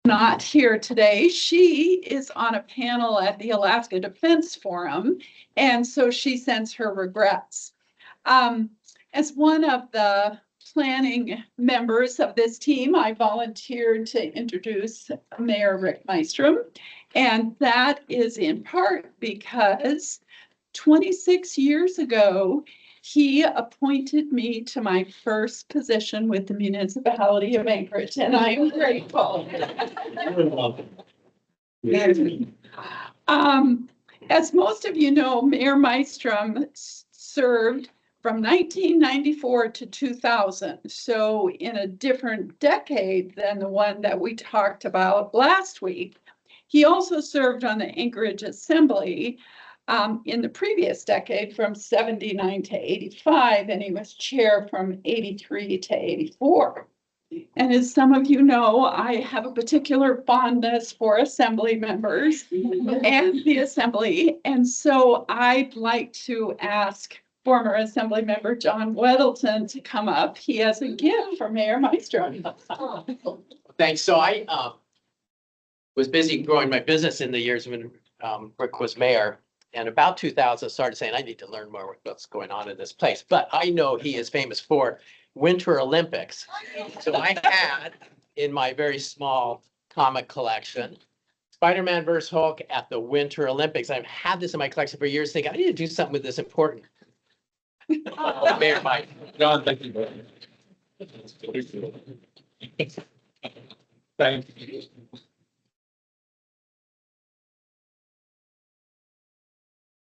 not here today. She is on a panel at the Alaska Defense Forum, and so she sends her regrets. As one of the planning members of this team, I volunteered to introduce Mayor Rick Mystrom, and that is in part because 26 years ago, he appointed me to my first position with the municipality of Anchorage, and I am grateful. As most of you know, Mayor Mystrom served from 1994 to 2000, so in a different decade than the one that we talked about last week. He also served on the Anchorage Assembly in the previous decade from 79 to 85, and he was chair from 83 to 84. And as some of you know, I have a particular fondness for assembly members and the assembly. And so I'd like to ask former assembly member John Weddleton to come up. He has a gift for Mayor Mystrom. Thanks. So I was busy growing my business in the years when Rick was mayor. And about 2000, I started saying, I need to learn more what's going on in this place. But I know he is famous for Winter Olympics. So I had in my very small comic collection, Spider-Man vs. Hulk at the Winter Olympics. I've had this in my collection for years, thinking I need to do something with this important. Mayor Mike. John, thank you. Thank you.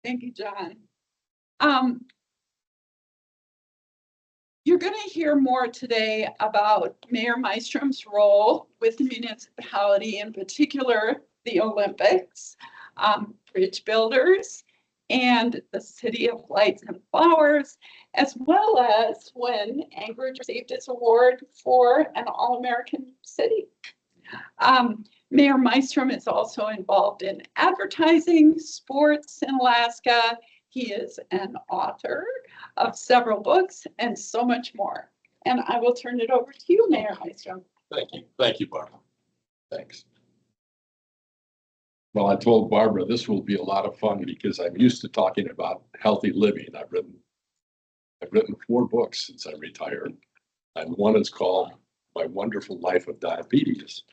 Thank you, John. You're going to hear more today about Mayor Mystrom's role with the municipality, in particular the Olympics, bridge builders, and the City of Lights and Flowers, as well as when Anchorage received its award for an All-American City. Mayor Mystrom is also involved in advertising, sports in Alaska. He is an author of several books and so much more. And I will turn it over to you, Mayor Mystrom. Thank you. Thank you, Barbara. Thanks. Well, I told Barbara this will be a lot of fun because I'm used to talking about healthy living. I've written 4 books since I retired, and one is called My Wonderful Life of Diabetes.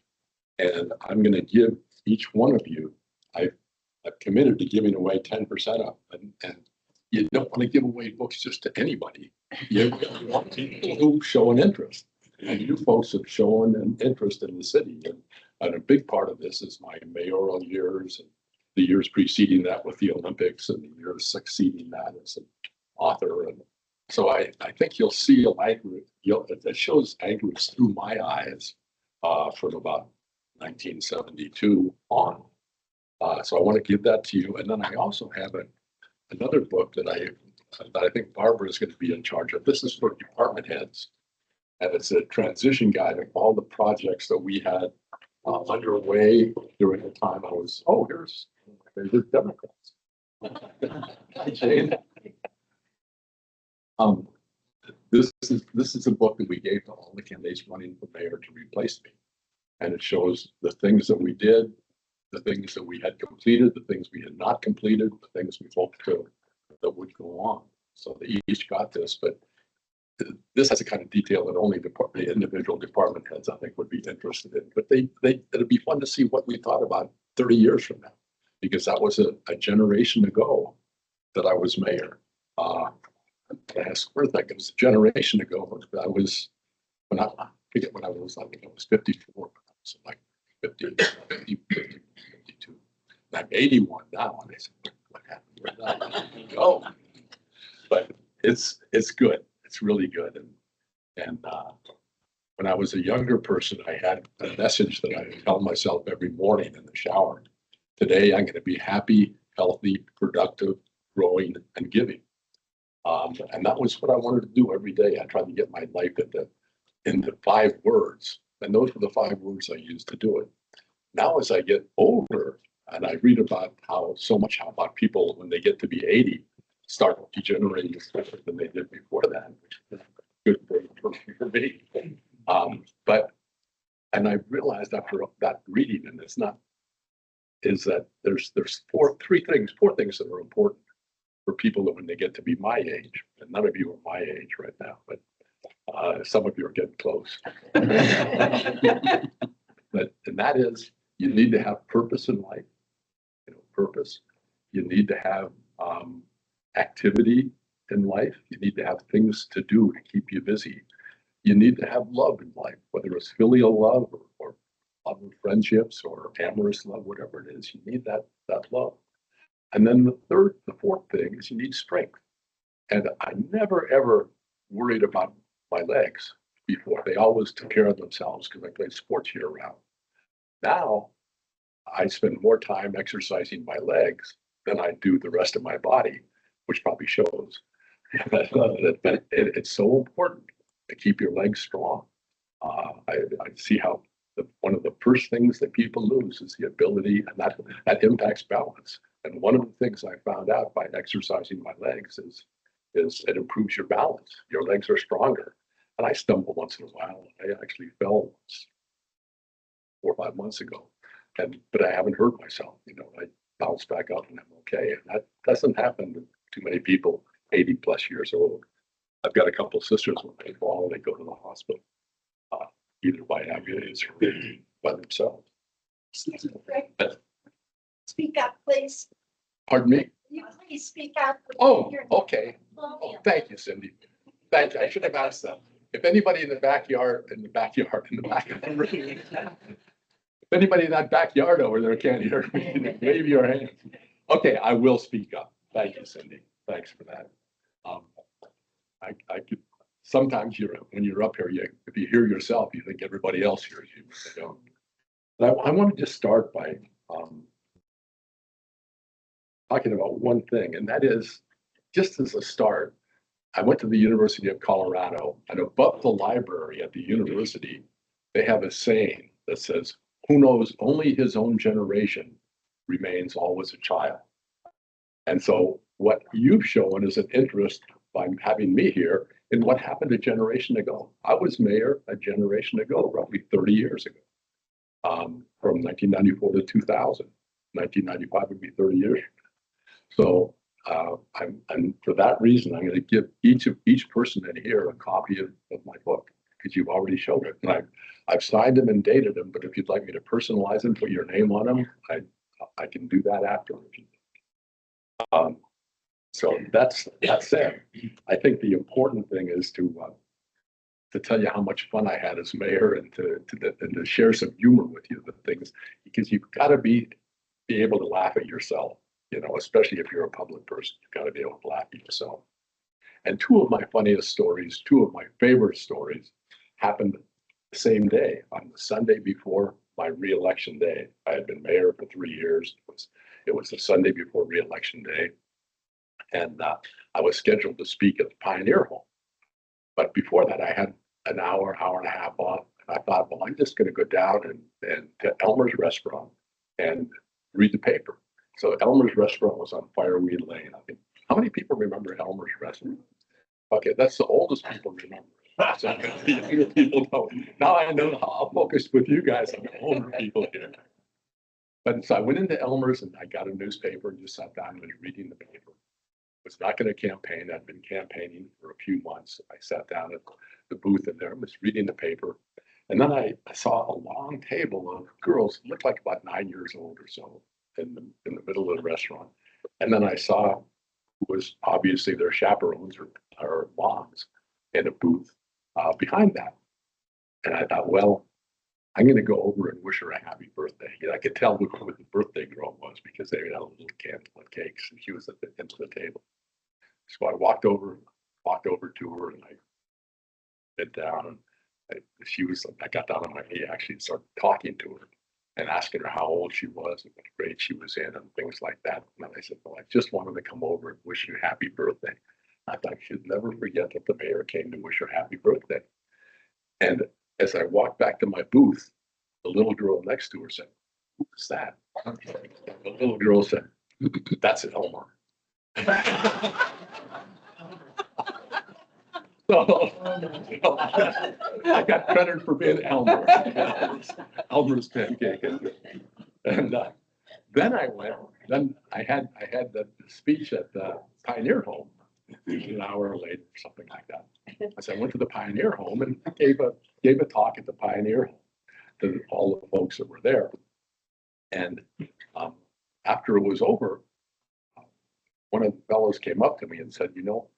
And I'm going to give each one of you, I've committed to giving away 10% of them. And you don't want to give away books just to anybody. You want people who show an interest. And you folks have shown an interest in the city. And a big part of this is my mayoral years and the years preceding that with the Olympics and the years succeeding that as an author. And so I think you'll see a light that shows Anchorage through my eyes from about 1972 on. So I want to give that to you. And then I also have another book that I think Barbara is going to be in charge of. This is for department heads. And it's a transition guide of all the projects that we had underway during the time I was, here's my favorite Democrats. This is a book that we gave to all the candidates running for mayor to replace me. And it shows the things that we did, the things that we had completed, the things we had not completed, the things we hoped to that would go on. So they each got this, but this has a kind of detail that only the individual department heads, I think, would be interested in. But it'd be fun to see what we thought about 30 years from now, because that was a generation ago that I was mayor. Last birth, it was a generation ago. I was, I forget when I was, I think I was 54, so like 50, 52. I'm 81 now, and I said, what happened? Oh, but it's good. It's really good. And when I was a younger person, I had a message that I would tell myself every morning in the shower. Today, I'm going to be happy, healthy, productive, growing, and giving. And that was what I wanted to do every day. I tried to get my life into 5 words. And those were the 5 words I used to do it. Now, as I get older, and I read about how about people when they get to be 80, start degenerating quicker than they did before that, which is good for me. But I And I realized after that reading, and it's not, is that there's four things that are important for people that when they get to be my age, and none of you are my age right now, but some of you are getting close. But, and that is, you need to have purpose in life, purpose. You need to have activity in life. You need to have things to do to keep you busy. You need to have love in life, whether it's filial love or love of friendships or amorous love, whatever it is, you need that love. And then the fourth thing is you need strength. And I never ever worried about my legs before. They always took care of themselves because I played sports year round. Now I spend more time exercising my legs than I do the rest of my body, which probably shows. But it's so important to keep your legs strong. I see how one of the first things that people lose is the ability, and that impacts balance. And one of the things I found out by exercising my legs is it improves your balance. Your legs are stronger. And I stumble once in a while. I actually fell once 4 or 5 months ago, but I haven't hurt myself. I bounce back up and I'm okay. And that doesn't happen to too many people 80 plus years old. I've got a couple of sisters when they fall, they go to the hospital, either by ambulance or by themselves. Excuse me, Rick. Speak up, please. Pardon me? You please speak up. Oh, okay. Oh, thank you, Cindy. Thank you. I should have asked that. If anybody in the back of the room, if anybody in that backyard over there can't hear me, wave your hand. Okay, I will speak up. Thank you, Cindy. Thanks for that. I could sometimes when you're up here, if you hear yourself, you think everybody else hears you, but they don't. But I want to just start by talking about one thing, and that is, just as a start, I went to the University of Colorado, and above the library at the university, they have a saying that says, "Who knows only his own generation remains always a child." And so what you've shown is an interest by having me here in what happened a generation ago. I was mayor a generation ago, roughly 30 years ago, from 1994 to 2000. 1995 would be 30 years. So and for that reason, I'm going to give each person in here a copy of my book, because you've already showed it. And I've signed them and dated them, but if you'd like me to personalize them, put your name on them, I can do that afterwards. So that's it. I think the important thing is to tell you how much fun I had as mayor, and to share some humor with you, the things, because you've got to be able to laugh at yourself, especially if you're a public person. You've got to be able to laugh at yourself. And two of my funniest stories, two of my favorite stories, happened the same day, on the Sunday before my re-election day. I had been mayor for 3 years. It was the Sunday before re-election day. And I was scheduled to speak at the Pioneer Home. But before that, I had an hour and a half off. And I thought, well, I'm just going to go down and to Elmer's restaurant and read the paper. So Elmer's restaurant was on Fireweed Lane. I think, how many people remember Elmer's restaurant? Okay, that's the oldest people remember. So the younger people don't. Now I know I'll focus with you guys on the older people here. But so I went into Elmer's and I got a newspaper and just sat down and was reading the paper. Was not going to campaign. I'd been campaigning for a few months. I sat down at the booth in there and was reading the paper. And then I saw a long table of girls, looked like about 9 years old or so, in the middle of the restaurant. And then I saw who was obviously their chaperones or moms in a booth behind that. And I thought, well, I'm going to go over and wish her a happy birthday. I could tell who the birthday girl was because they had a little candle and cakes, and she was at the end of the table. So I walked over to her, and I bent down, and I got down on my knee actually and started talking to her and asking her how old she was and what grade she was in and things like that. And then I said, well, I just wanted to come over and wish you a happy birthday. I thought she'd never forget that the mayor came to wish her happy birthday. And as I walked back to my booth, the little girl next to her said, "Who's that?" The little girl said, "That's Elmer." So I got credit for being Elmer. Elmer's pancake. And then I had that speech at the Pioneer Home an hour later, or something like that. So I went to the Pioneer Home and gave a talk at the Pioneer Home to all the folks that were there. And after it was over, one of the fellows came up to me and said, you know,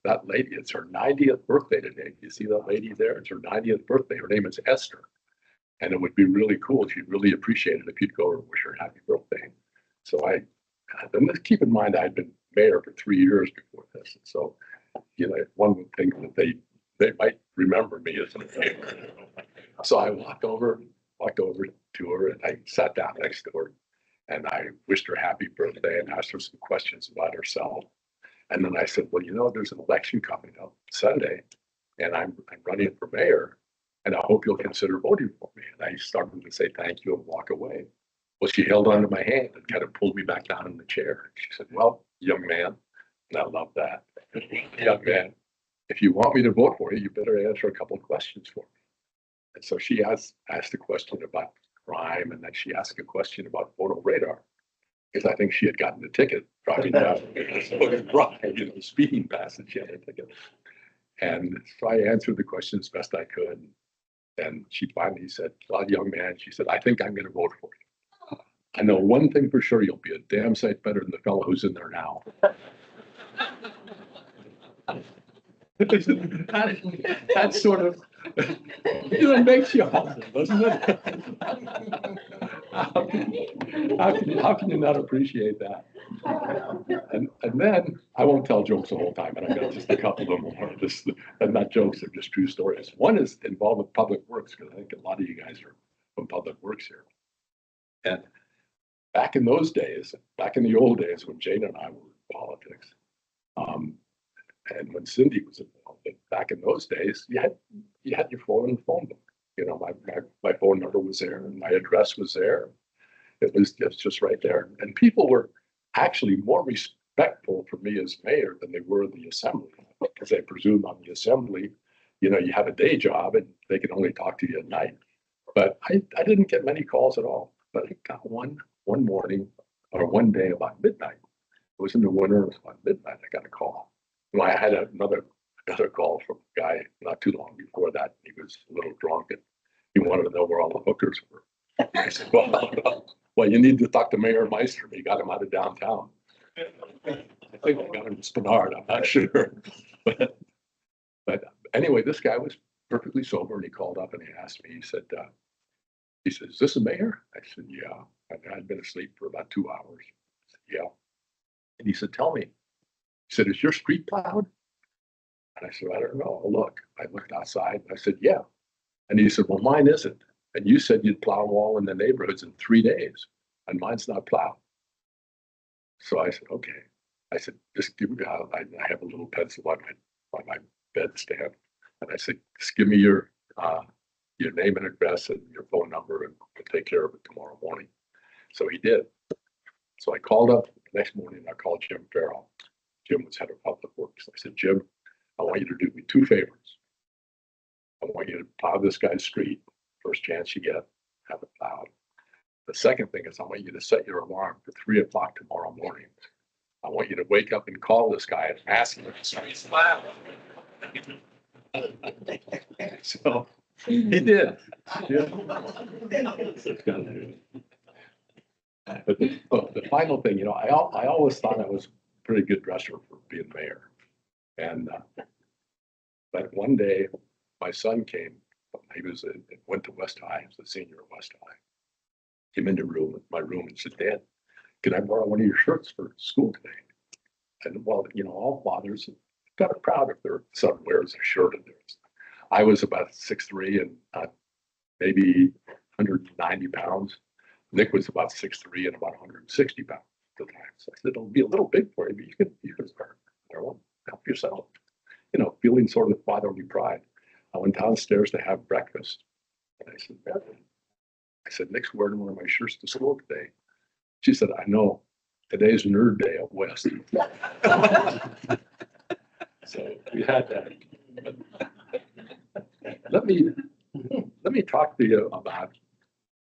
that lady, it's her 90th birthday today. You see that lady there? It's her 90th birthday. Her name is Esther. And it would be really cool. She'd really appreciate it if you'd go and wish her happy birthday. So and keep in mind, I'd been mayor for 3 years before this. And so, you know, one would think that they might remember me as a mayor. So I walked over to her and I sat down next to her and I wished her happy birthday and asked her some questions about herself. And then I said, well, you know, there's an election coming up Sunday and I'm running for mayor and I hope you'll consider voting for me. And I started to say thank you and walk away. Well, she held onto my hand and kind of pulled me back down in the chair. She said, well, young man, and I love that. Young man, if you want me to vote for you, you better answer a couple of questions for me. And so she asked a question about crime, and then she asked a question about photo radar, because I think she had gotten a ticket driving down speeding past, and she had a ticket. And so I answered the question as best I could. And she finally said, well, young man, she said, I think I'm going to vote for you. I know one thing for sure, you'll be a damn sight better than the fellow who's in there now. That sort of, it makes you humble, doesn't it? How can you not appreciate that? And then I won't tell jokes the whole time, and I got just a couple of them more. And not jokes, they're just true stories. One is involved with public works, because I think a lot of you guys are from public works here. And back in those days, back in the old days when Jane and I were in politics, and when Cindy was involved, back in those days, you had your phone in the phone book. You know, my phone number was there and my address was there. It was just right there. And people were actually more respectful for me as mayor than they were in the assembly, because they presume on the assembly, you know, you have a day job and they can only talk to you at night. But I didn't get many calls at all. But I got one morning or one day about midnight. It was in the winter, it was about midnight. I got a call. Well, I had another call from a guy not too long before that. He was a little drunk and he wanted to know where all the hookers were. I said, well, you need to talk to Mayor Mystrom. He got him out of downtown. I think I got him to Spenard, I'm not sure. But anyway, this guy was perfectly sober and he called up and he asked me, he said, is this a mayor? I said, yeah. I'd been asleep for about 2 hours. I said, yeah. And he said, tell me. He said, is your street plowed? And I said, I don't know. Look, I looked outside and I said, yeah. And he said, well, mine isn't. And you said you'd plow them all in the neighborhoods in 3 days, and mine's not plowed. So I said, okay. I said, just give me, I have a little pencil on my bedstand. And I said, just give me your name and address and your phone number, and we'll take care of it tomorrow morning. So he did. So I called up the next morning. I called Jim Farrell. Jim was head of public works. I said, Jim, I want you to do me 2 favors. I want you to plow this guy's street. First chance you get, have it plowed. The second thing is I want you to set your alarm for 3 o'clock tomorrow morning. I want you to wake up and call this guy and ask him if the street's plowed. So he did. Yeah. But the final thing, you know, I always thought I was a pretty good dresser for being mayor. And but one day my son came. He went to West High. He was a senior at West High. Came into my room and said, Dad, can I borrow one of your shirts for school today? And well, you know, all fathers are kind of proud if their son wears a shirt of theirs. I was about 6'3" and maybe 190 pounds. Nick was about 6'3" and about 160 pounds at the time. So I said, it'll be a little big for you, but you can wear one, help yourself. You know, feeling sort of fatherly pride. I went downstairs to have breakfast. And I said, Beth, Nick's wearing one of my shirts to school today. She said, I know. Today's nerd day at West. So we had that. Let me talk to you about,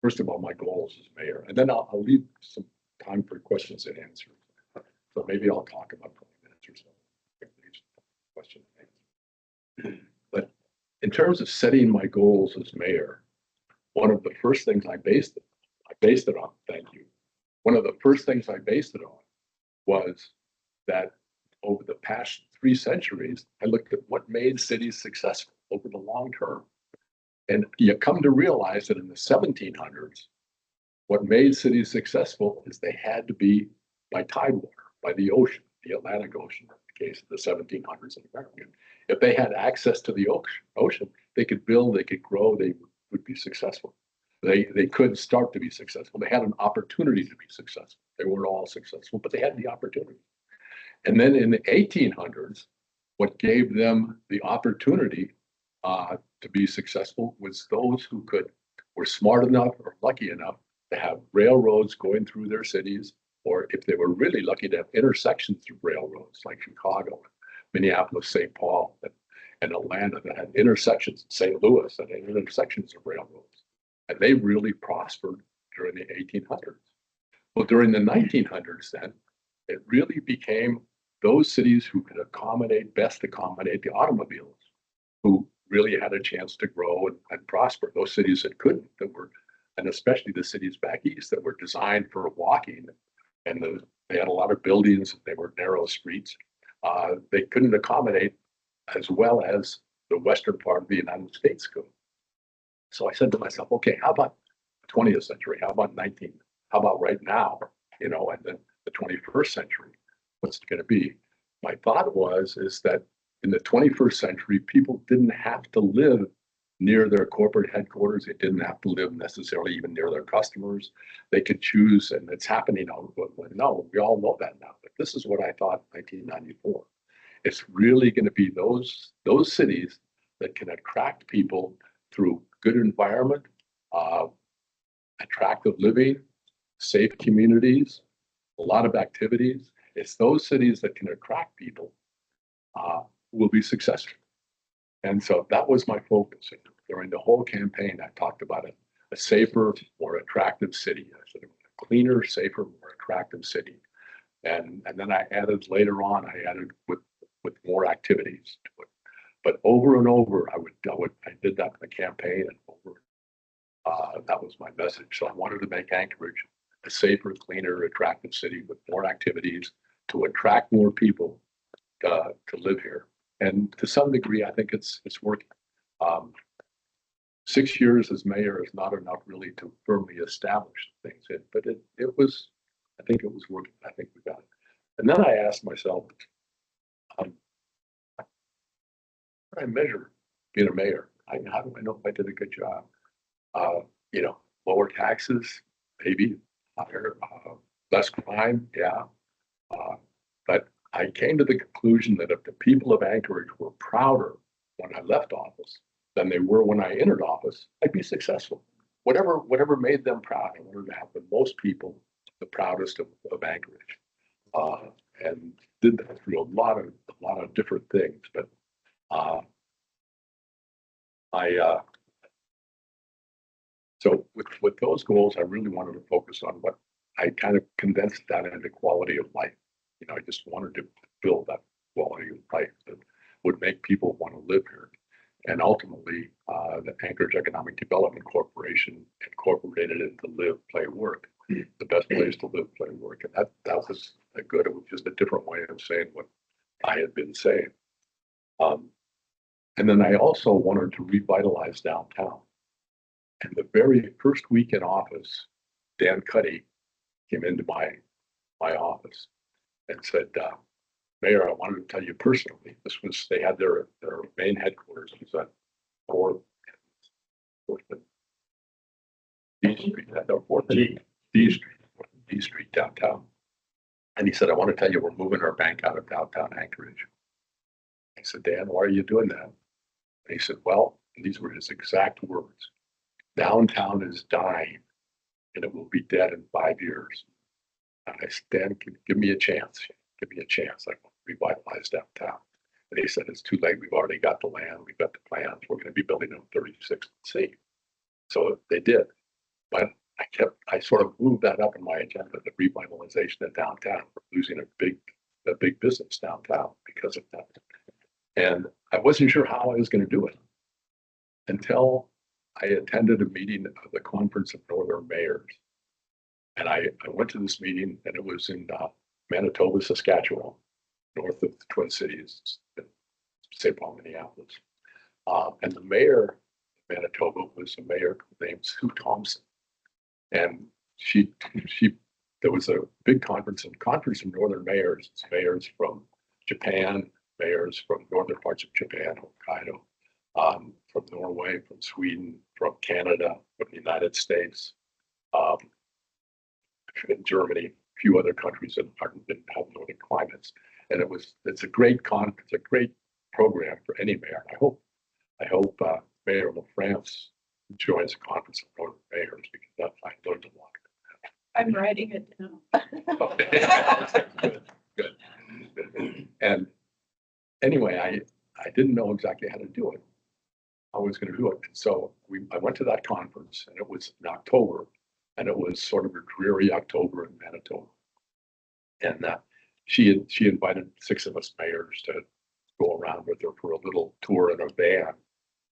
first of all, my goals as mayor, and then I'll leave some time for questions and answers. So maybe I'll talk about 20 minutes or so. Question and answer. But in terms of setting my goals as mayor, one of the first things I based it on, thank you. One of the first things I based it on was that over the past 3 centuries, I looked at what made cities successful over the long term. And you come to realize that in the 1700s, what made cities successful is they had to be by tidewater, by the ocean, the Atlantic Ocean, in the case of the 1700s in America. If they had access to the ocean, they could build, they could grow, they would be successful. They could start to be successful. They had an opportunity to be successful. They weren't all successful, but they had the opportunity. And then in the 1800s, what gave them the opportunity to be successful was those who were smart enough or lucky enough to have railroads going through their cities, or if they were really lucky to have intersections of railroads like Chicago, Minneapolis, St. Paul, and Atlanta that had intersections, St. Louis that had intersections of railroads. And they really prospered during the 1800s. Well, during the 1900s then, it really became those cities who could best accommodate the automobiles, who really had a chance to grow and prosper. Those cities that couldn't, and especially the cities back east that were designed for walking, and they had a lot of buildings, they were narrow streets. They couldn't accommodate as well as the western part of the United States could. So I said to myself, okay, how about 20th century? How about 19th? How about right now? And then the 21st century, what's it going to be? My thought is that in the 21st century, people didn't have to live near their corporate headquarters. They didn't have to live necessarily even near their customers. They could choose, and it's happening now. No, we all know that now. But this is what I thought in 1994. It's really going to be those cities that can attract people through good environment, attractive living, safe communities, a lot of activities. It's those cities that can attract people who will be successful. And so that was my focus. During the whole campaign, I talked about it, a safer, more attractive city. I said a cleaner, safer, more attractive city. And then I added later on, with more activities to it. But over and over, I did that in the campaign, and over. That was my message. So I wanted to make Anchorage a safer, cleaner, attractive city with more activities to attract more people to live here. And to some degree, I think it's working. 6 years as mayor is not enough really to firmly establish things, but I think it was working. I think we got it. And then I asked myself, how do I measure being a mayor? How do I know if I did a good job? Lower taxes, maybe, higher, less crime, yeah. But I came to the conclusion that if the people of Anchorage were prouder when I left office than they were when I entered office, I'd be successful. Whatever made them proud, I wanted to have the most people the proudest of Anchorage, and did that through a lot of different things. But so with those goals, I really wanted to focus on what I kind of condensed that into quality of life. I just wanted to build that quality of life that would make people want to live here. And ultimately, the Anchorage Economic Development Corporation incorporated it to live, play, work, the best place to live, play, work. And that was good. It was just a different way of saying what I had been saying. And then I also wanted to revitalize downtown. And the very first week in office, Dan Cuddy came into my office and said, Mayor, I wanted to tell you personally, they had their main headquarters was at 4th D Street, D Street downtown. And he said, I want to tell you, we're moving our bank out of downtown Anchorage. I said, Dan, why are you doing that? And he said, well, these were his exact words. Downtown is dying and it will be dead in 5 years. And I said, Dan, give me a chance. Give me a chance. I want to revitalize downtown. And they said, it's too late. We've already got the land. We've got the plans. We're going to be building on 36th C. So they did. But I sort of moved that up in my agenda, the revitalization of downtown, losing a big business downtown because of that. And I wasn't sure how I was going to do it until I attended a meeting of the Conference of Northern Mayors. And I went to this meeting, and it was in Manitoba, Saskatchewan, north of the Twin Cities, St. Paul, Minneapolis. And the mayor of Manitoba was a mayor named Sue Thompson. And there was a big conference of Northern Mayors. It's mayors from Japan, mayors from northern parts of Japan, Hokkaido, from Norway, from Sweden, from Canada, from the United States, in Germany, a few other countries that have northern climates. And it's a great program for any mayor. I hope Mayor LaFrance joins the Conference of Northern Mayors, because I learned a lot. I'm writing it down. Good. And anyway, I didn't know exactly how to do it. I was going to do it. And so I went to that conference, and it was in October, and it was sort of a dreary October in Manitoba. And she invited 6 of us mayors to go around with her for a little tour in a van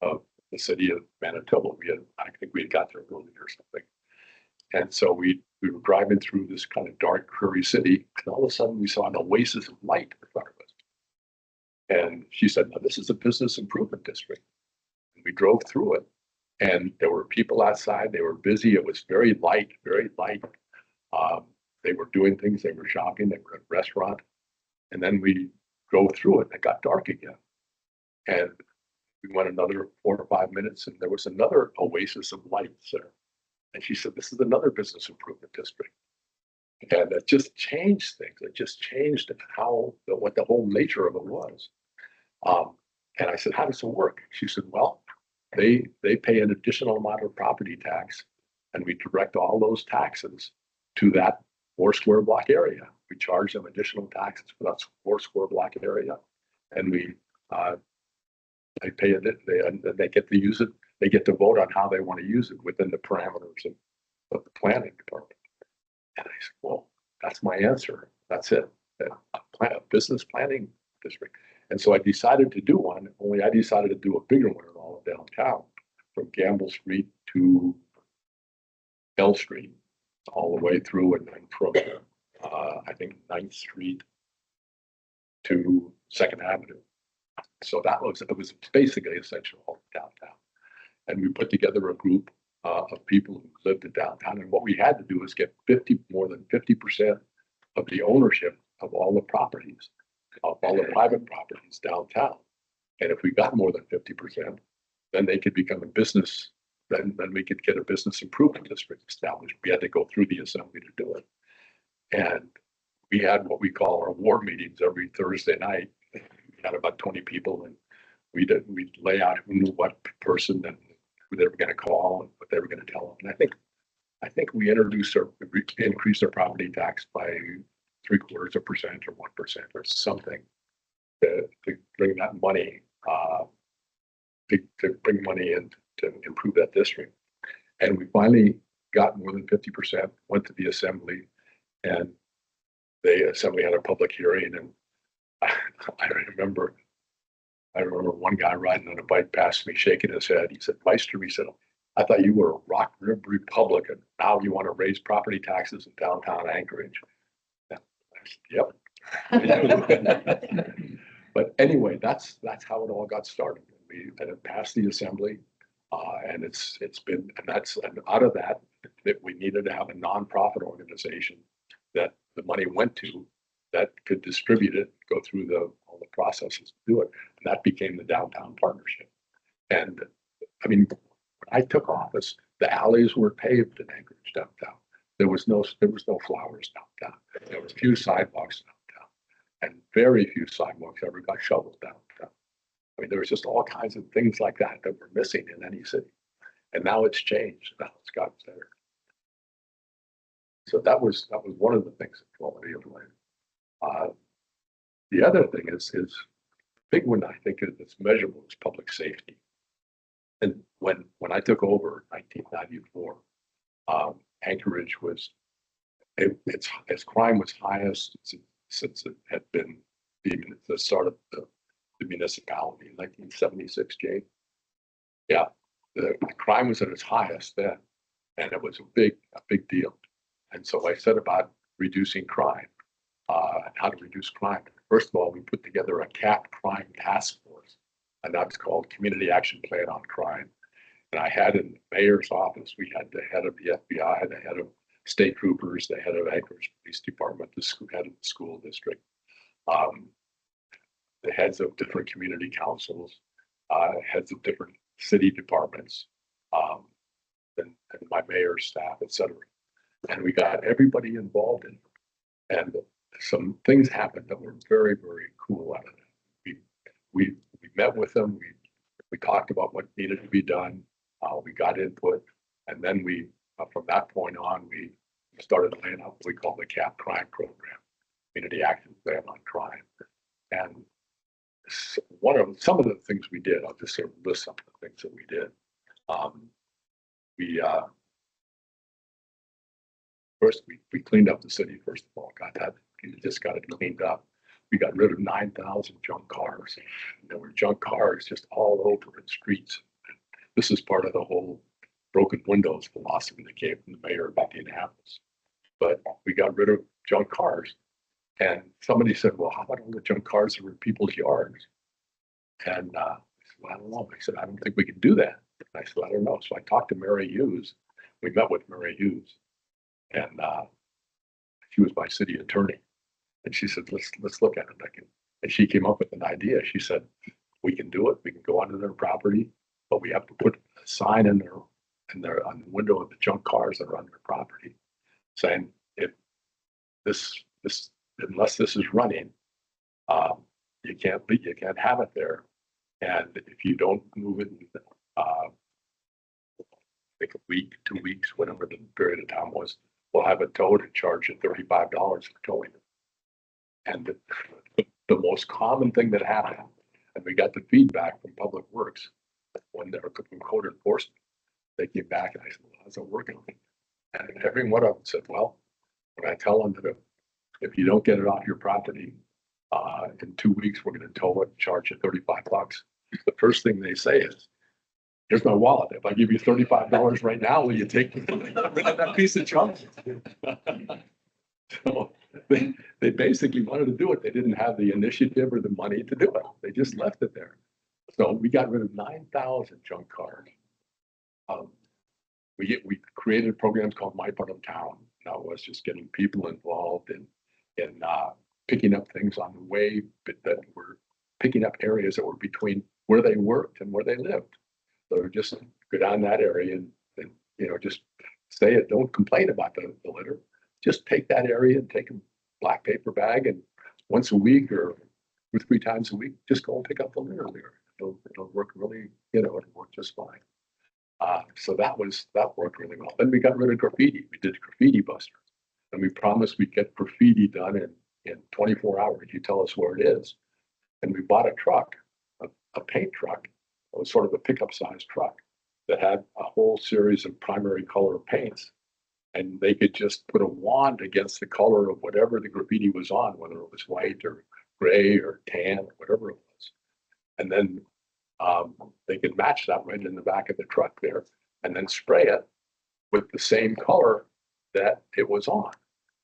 of the city of Manitoba. I think we had got there early or something. And so we were driving through this kind of dark, dreary city, and all of a sudden we saw an oasis of light in front of us. And she said, "No, this is a business improvement district." And we drove through it, and there were people outside. They were busy. It was very light, very light. They were doing things. They were shopping. They were at a restaurant. And then we drove through it, and it got dark again. And we went another 4 or 5 minutes, and there was another oasis of lights there. And she said, "This is another business improvement district." And it just changed things. It just changed what the whole nature of it was. And I said, "How does it work?" She said, "Well, they pay an additional amount of property tax, and we direct all those taxes to that 4 square block area. We charge them additional taxes for that 4 square block area, and they pay it. They get to use it. They get to vote on how they want to use it within the parameters of the planning department." And I said, "Well, that's my answer. That's it. A business planning district." And so I decided to do one, only I decided to do a bigger one in all of downtown, from Gamble Street to L Street, all the way through, and then from, I think, 9th Street to 2nd Avenue. So it was basically essential all downtown. And we put together a group of people who lived in downtown. And what we had to do is get more than 50% of the ownership of all the properties, of all the private properties downtown. And if we got more than 50%, then they could become a business. Then we could get a business improvement district established. We had to go through the assembly to do it. And we had what we call our war meetings every Thursday night. We had about 20 people, and we'd lay out who knew what person and who they were going to call and what they were going to tell them. And I think we increased our property tax by 0.75% or 1% or something to bring that money to bring money in to improve that district. And we finally got more than 50%, went to the assembly, and the assembly had a public hearing. And I remember one guy riding on a bike past me, shaking his head. He said, "Mystrom," he said, "I thought you were a rock rib Republican. Now you want to raise property taxes in downtown Anchorage." I said, "Yep." But anyway, that's how it all got started. And it passed the assembly, and it's been, and out of that we needed to have a nonprofit organization that the money went to, that could distribute it, go through all the processes to do it. And that became the Downtown Partnership. And I mean, when I took office, the alleys were paved in Anchorage downtown. There was no flowers downtown. There was few sidewalks downtown, and very few sidewalks ever got shoveled downtown. I mean, there was just all kinds of things like that were missing in any city. And now it's changed. Now it's gotten better. So that was one of the things that quality of life. The other thing is big one I think that's measurable is public safety. And when I took over in 1994, Anchorage was its crime was highest since it had been the start of the municipality in 1976. Jane, yeah, the crime was at its highest then, and it was a big deal. And so I set about reducing crime, how to reduce crime. First of all, we put together a CAP crime task force, and that's called Community Action Plan on Crime. And I had in the mayor's office, we had the head of the FBI, the head of state troopers, the head of Anchorage Police Department, the head of the school district, the heads of different community councils, heads of different city departments, and my mayor's staff, et cetera. And we got everybody involved in it. And some things happened that were very, very cool out of it. We met with them, we talked about what needed to be done, we got input, and then we, from that point on, we started laying out what we call the CAP crime program, Community Action Plan on Crime. And some of the things we did, I'll just sort of list some of the things that we did. First, we cleaned up the city, first of all, just got it cleaned up. We got rid of 9,000 junk cars. There were junk cars just all over the streets. This is part of the whole broken windows philosophy that came from the mayor of Indianapolis. But we got rid of junk cars. And somebody said, well, how about all the junk cars that were in people's yards? And I said, well, I don't know. I said, I don't think we can do that. And I said, I don't know. So I talked to Mary Hughes. We met with Mary Hughes. And she was my city attorney. And she said, let's look at it. And she came up with an idea. She said, we can do it. We can go onto their property, but we have to put a sign on the window of the junk cars that are on their property saying, if unless this is running, you can't have it there. And if you don't move it in, like a week, 2 weeks, whatever the period of time was, we'll have it towed and charge you $35 for towing it. And the most common thing that happened, and we got the feedback from Public Works when they were from code enforcement, they came back and I said, well, how's it working? And every one of them said, well, when I tell them that if you don't get it off your property, in 2 weeks, we're going to tow it and charge you $35. The first thing they say is, here's my wallet. If I give you $35 right now, will you take that piece of junk? So they basically wanted to do it. They didn't have the initiative or the money to do it. They just left it there. So we got rid of 9,000 junk cars. We created programs called My Part of Town. That was just getting people involved in picking up things on the way, that were picking up areas that were between where they worked and where they lived. So just go down that area and just say it. Don't complain about the litter. Just take that area and take a black paper bag, and once a week or 2 or 3 times a week, just go and pick up the litter there. It'll work really, it'll work just fine. So that worked really well. Then we got rid of graffiti. We did graffiti busters, and we promised we'd get graffiti done in 24 hours. You tell us where it is. And we bought a truck, a paint truck. It was sort of a pickup size truck that had a whole series of primary color paints. And they could just put a wand against the color of whatever the graffiti was on, whether it was white or gray or tan, or whatever it was. And then they could match that right in the back of the truck there, and then spray it with the same color that it was on.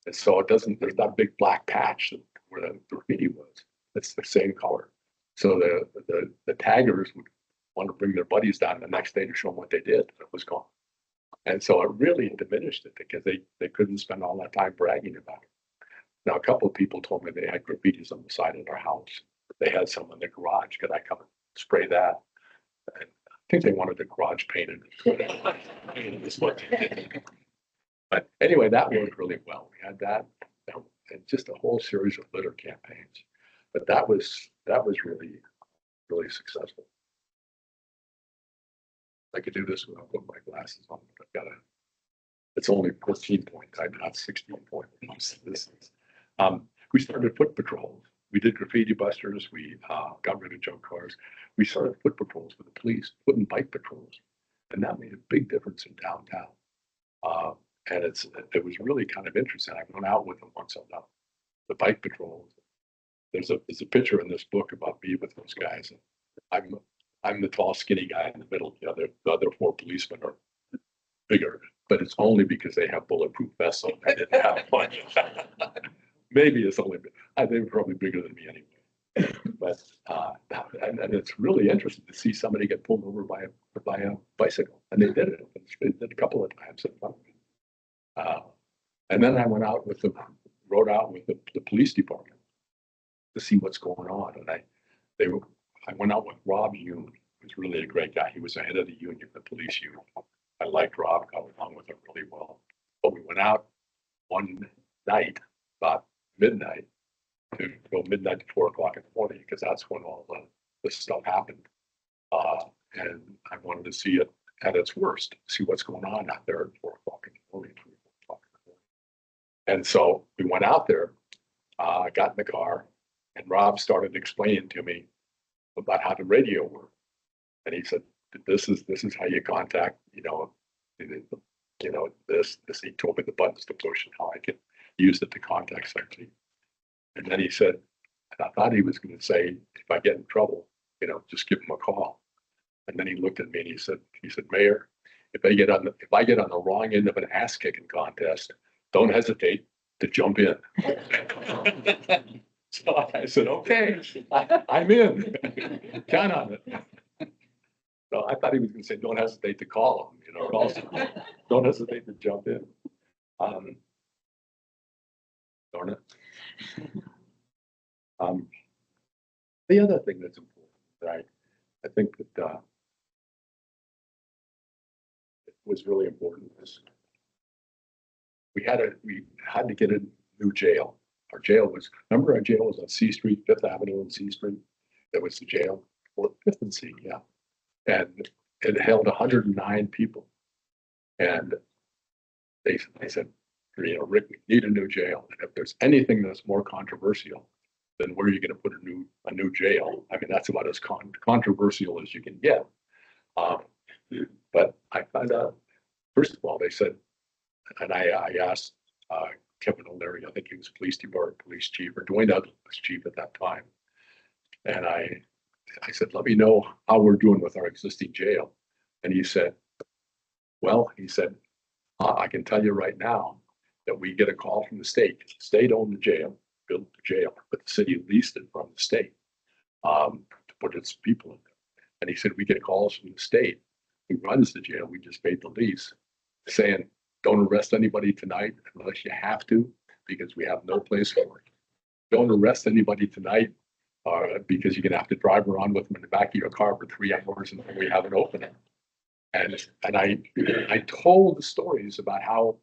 And so there's that big black patch where the graffiti was. It's the same color. So the taggers would want to bring their buddies down the next day to show them what they did. It was gone. And so it really diminished it because they couldn't spend all that time bragging about it. Now, a couple of people told me they had graffitis on the side of their house. They had some in the garage. Could I come and spray that? And I think they wanted the garage painted. But anyway, that worked really well. We had that and just a whole series of litter campaigns. But that was really, really successful. I could do this without putting my glasses on, but it's only 14 point type, not 16 point. We started foot patrols. we did graffiti busters. We got rid of junk cars. We started foot patrols with the police, foot and bike patrols, and that made a big difference in downtown. Uh, and it was really kind of interesting. I went out with them once on the bike patrol. There's a picture in this book about me with those guys. I'm the tall, skinny guy in the middle. The other four policemen are bigger, but it's only because they have bulletproof vests on. I didn't have one. Maybe it's only, I think probably bigger than me anyway. But and it's really interesting to see somebody get pulled over by a bicycle, and they did it. They did a couple of times in front of me. And then I rode out with the police department to see what's going on, and I went out with Rob Yoon, who's really a great guy. He was the head of the union, the police union. I liked Rob, got along with him really well. But we went out one night, about midnight, to go midnight to 4 o'clock in the morning, because that's when all the stuff happened. And I wanted to see it at its worst, see what's going on out there at 4 o'clock in the morning, 3 o'clock in the morning. And so we went out there, got in the car, and Rob started explaining to me about how the radio worked. And he said, this is how you contact, this, he told me the buttons to push and how I could use it to contact somebody. And then he said, and I thought he was going to say, if I get in trouble, just give him a call. And then he looked at me and he said, Mayor, if I get on the wrong end of an ass kicking contest, don't hesitate to jump in. So I said, okay, I'm in. Count on it. So I thought he was going to say, don't hesitate to call him, don't hesitate to jump in. Darn it. The other thing that's important, right? I think that it was really important is we had to get a new jail. Our jail was on C Street, 5th Avenue and C Street. That was the jail, or 5th and C, yeah. And it held 109 people. And they said, Rick, we need a new jail. And if there's anything that's more controversial than where you're going to put a new jail, I mean, that's about as controversial as you can get. But I found out, first of all, they said, and I asked Kevin O'Leary, I think he was police department police chief, or Dwayne Douglas was chief at that time. And I said, let me know how we're doing with our existing jail. And he said, I can tell you right now that we get a call from the state. The state owned the jail, built the jail, but the city leased it from the state to put its people in there. And he said, we get calls from the state who runs the jail. We just paid the lease, saying, don't arrest anybody tonight unless you have to, because we have no place for it. Don't arrest anybody tonight because you're going to have to drive around with them in the back of your car for 3 hours until we have an opening. And I told the stories about how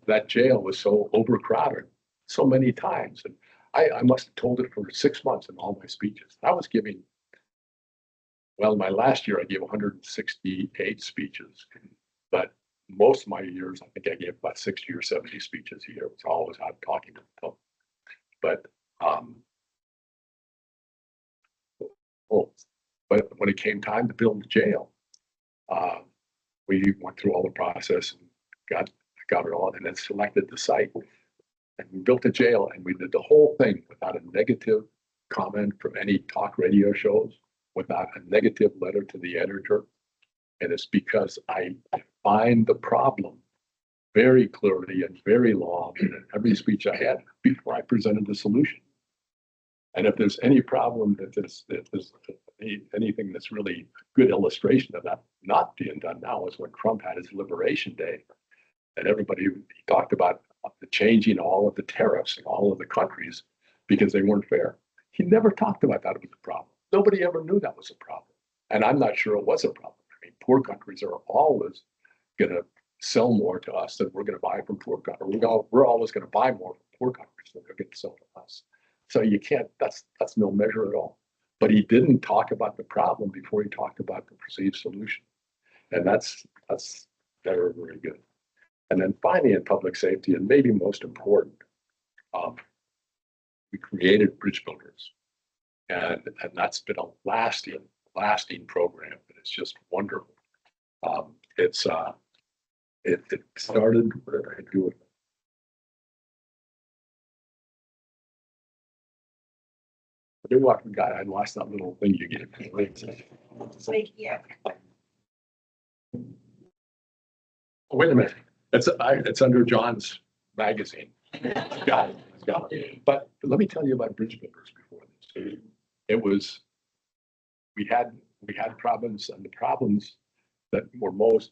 that jail was so overcrowded so many times. And I must have told it for 6 months in all my speeches. I was giving, my last year I gave 168 speeches, but most of my years, I think I gave about 60 or 70 speeches a year. It was always out talking to them. But but when it came time to build the jail, we went through all the process and got it all, and then selected the site. And we built a jail, and we did the whole thing without a negative comment from any talk radio shows, without a negative letter to the editor. And it's because I defined the problem very clearly and very long in every speech I had before I presented the solution. And if there's any problem that there's anything that's really a good illustration of that not being done now is when Trump had his Liberation Day, and he talked about the changing all of the tariffs in all of the countries because they weren't fair. He never talked about that as a problem. Nobody ever knew that was a problem. And I'm not sure it was a problem. I mean, poor countries are always going to sell more to us than we're going to buy from poor countries. We're always going to buy more from poor countries than they're going to sell to us. So you can't, that's no measure at all. But he didn't talk about the problem before he talked about the perceived solution. And that's very, very good. And then finally, in public safety, and maybe most important, we created Bridge Builders. And that's been a lasting program. And it's just wonderful. It started, where did I do it? I knew what guy, I lost that little thing you gave me. Wait here. Wait a minute, it's under John's magazine. Got it. But let me tell you about Bridge Builders before this. It was, we had problems, and the problems that were most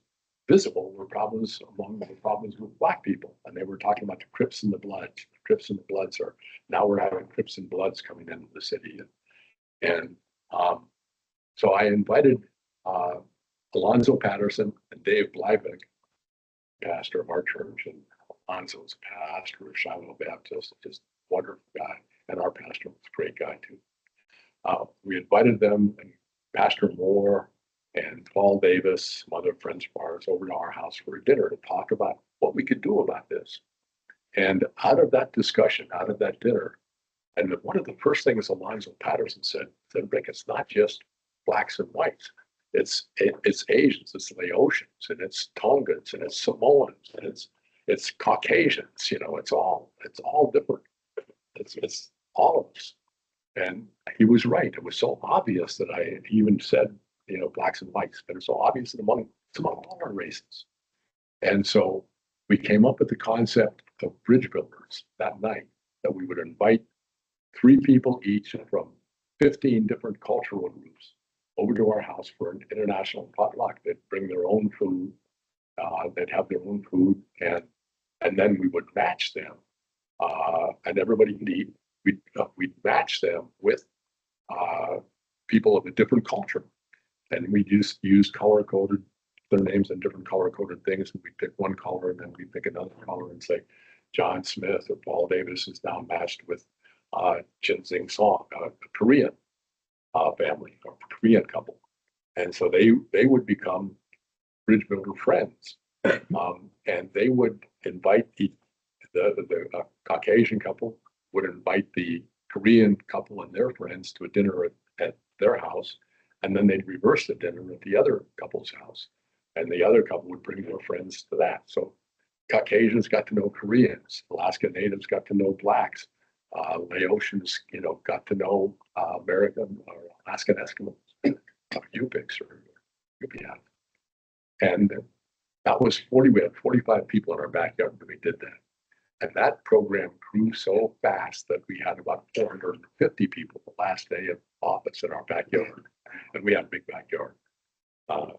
visible were problems among the problems with Black people. And they were talking about the Crips and the Bloods. The Crips and the Bloods are, now we're having Crips and Bloods coming into the city. And so I invited Alonzo Patterson and Dave Blybeck, pastor of our church, and Alonzo's pastor of Shiloh Baptist, just wonderful guy. And our pastor was a great guy too. We invited them, and Pastor Moore and Paul Davis, some other friends of ours, over to our house for a dinner to talk about what we could do about this. And out of that discussion, out of that dinner, and one of the first things Alonzo Patterson said, Rick, it's not just Blacks and whites. It's Asians, it's Laotians, and it's Tongans, and it's Samoans, and it's Caucasians. You know, it's all different. It's all of us. And he was right. It was so obvious that I even said, you know, Blacks and whites, but it's so obvious that among all our races. And so we came up with the concept of Bridge Builders that night, that we would invite 3 people each from 15 different cultural groups over to our house for an international potluck. They'd bring their own food, they'd have their own food, and then we would match them, and everybody could eat. We'd match them with people of a different culture, and we just use color-coded their names and different color-coded things. And we pick one color, and then we pick another color, and say John Smith or Paul Davis is now matched with Jin Zing Song, a Korean family or Korean couple, and so they would become Bridge Builder friends, and they would invite the Caucasian couple would invite the Korean couple and their friends to a dinner at their house, and then they'd reverse the dinner at the other couple's house, and the other couple would bring their friends to that. So Caucasians got to know Koreans, Alaska Natives got to know Blacks, Laotians, you know, got to know American or Alaskan Eskimos, Yupiks or Yupiat. And that was 40, we had 45 people in our backyard when we did that. And that program grew so fast that we had about 450 people the last day of office in our backyard. And we had a big backyard. And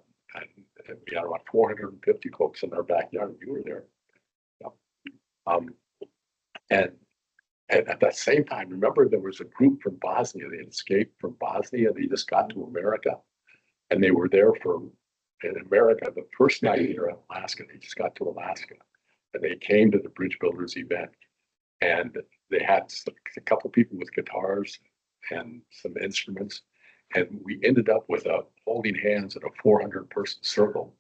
we had about 450 folks in our backyard. You were there. Yeah. And at that same time, remember, there was a group from Bosnia. They had escaped from Bosnia. They just got to America. And they were there in America the first night here in Alaska. They just got to Alaska. And they came to the Bridge Builders event. And they had a couple people with guitars and some instruments. And we ended up with holding hands in a 400-person circle,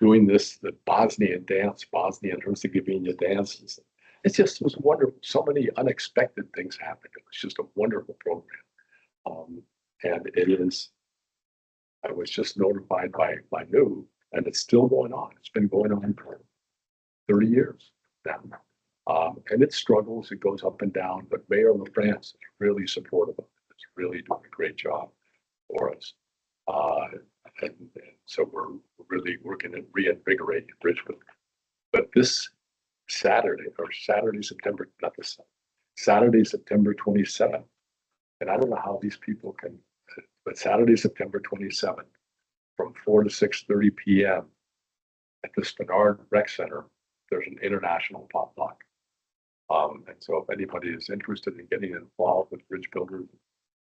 doing the Bosnian dance, Bosnian Herzegovina dances. It just was wonderful. So many unexpected things happened. It was just a wonderful program. And it is, I was just notified by New, and it's still going on. It's been going on for 30 years now. And it struggles, it goes up and down, but Mayor LaFrance is really supportive of it. It's really doing a great job for us. And so we're really working to reinvigorate Bridgeville. But this Saturday, September 27th. And I don't know how these people can, but Saturday, September 27th, from 4 to 6:30 p.m. at the Spenard Rec Center, there's an international potluck. And so if anybody is interested in getting involved with Bridge Builders,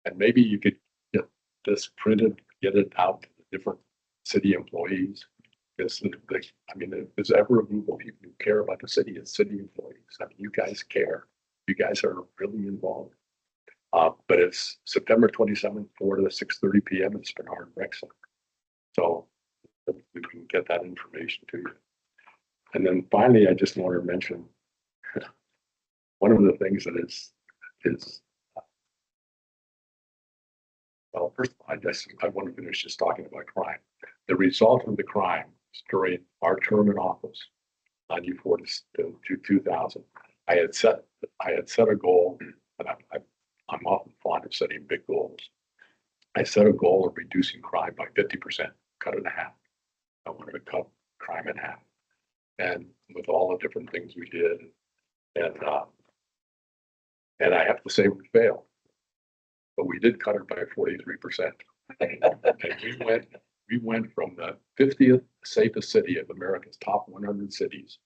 and maybe you could get this printed, get it out to the different city employees. I mean, if there's ever a group of people who care about the city, it's city employees. I mean, you guys care. You guys are really involved. But it's September 27th, 4 to 6:30 p.m. at Spenard Rec Center. So we can get that information to you. And then finally, I just want to mention one of the things that is is, well, first, I want to finish just talking about crime. The result of the crime during our term in office, 94 to 2000, I had set a goal, and I'm often fond of setting big goals. I set a goal of reducing crime by 50%, cut it in half. I wanted to cut crime in half. And with all the different things we did, and I have to say we failed, but we did cut it by 43%. And we went from the 50th safest city of America's top 100 cities.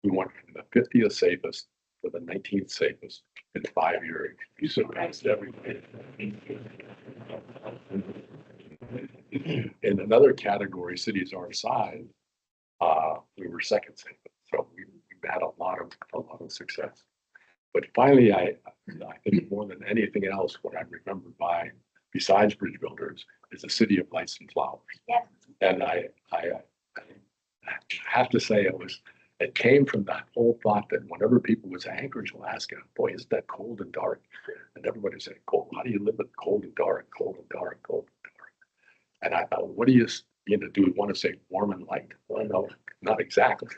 We went from the 50th safest to the 19th safest in 5 years. We surpassed everything. In another category, cities our size, we were second safest. So we had a lot of success. But finally, I think more than anything else, what I'm remembered by, besides bridge builders, is a city of lights and flowers. Yeah. And I have to say it came from that whole thought that whenever people would say Anchorage, Alaska, boy, isn't that cold and dark? And everybody said, cold, how do you live with cold and dark, cold and dark, cold and dark? And I thought, what do you do? You want to say warm and light? Well, no, not exactly.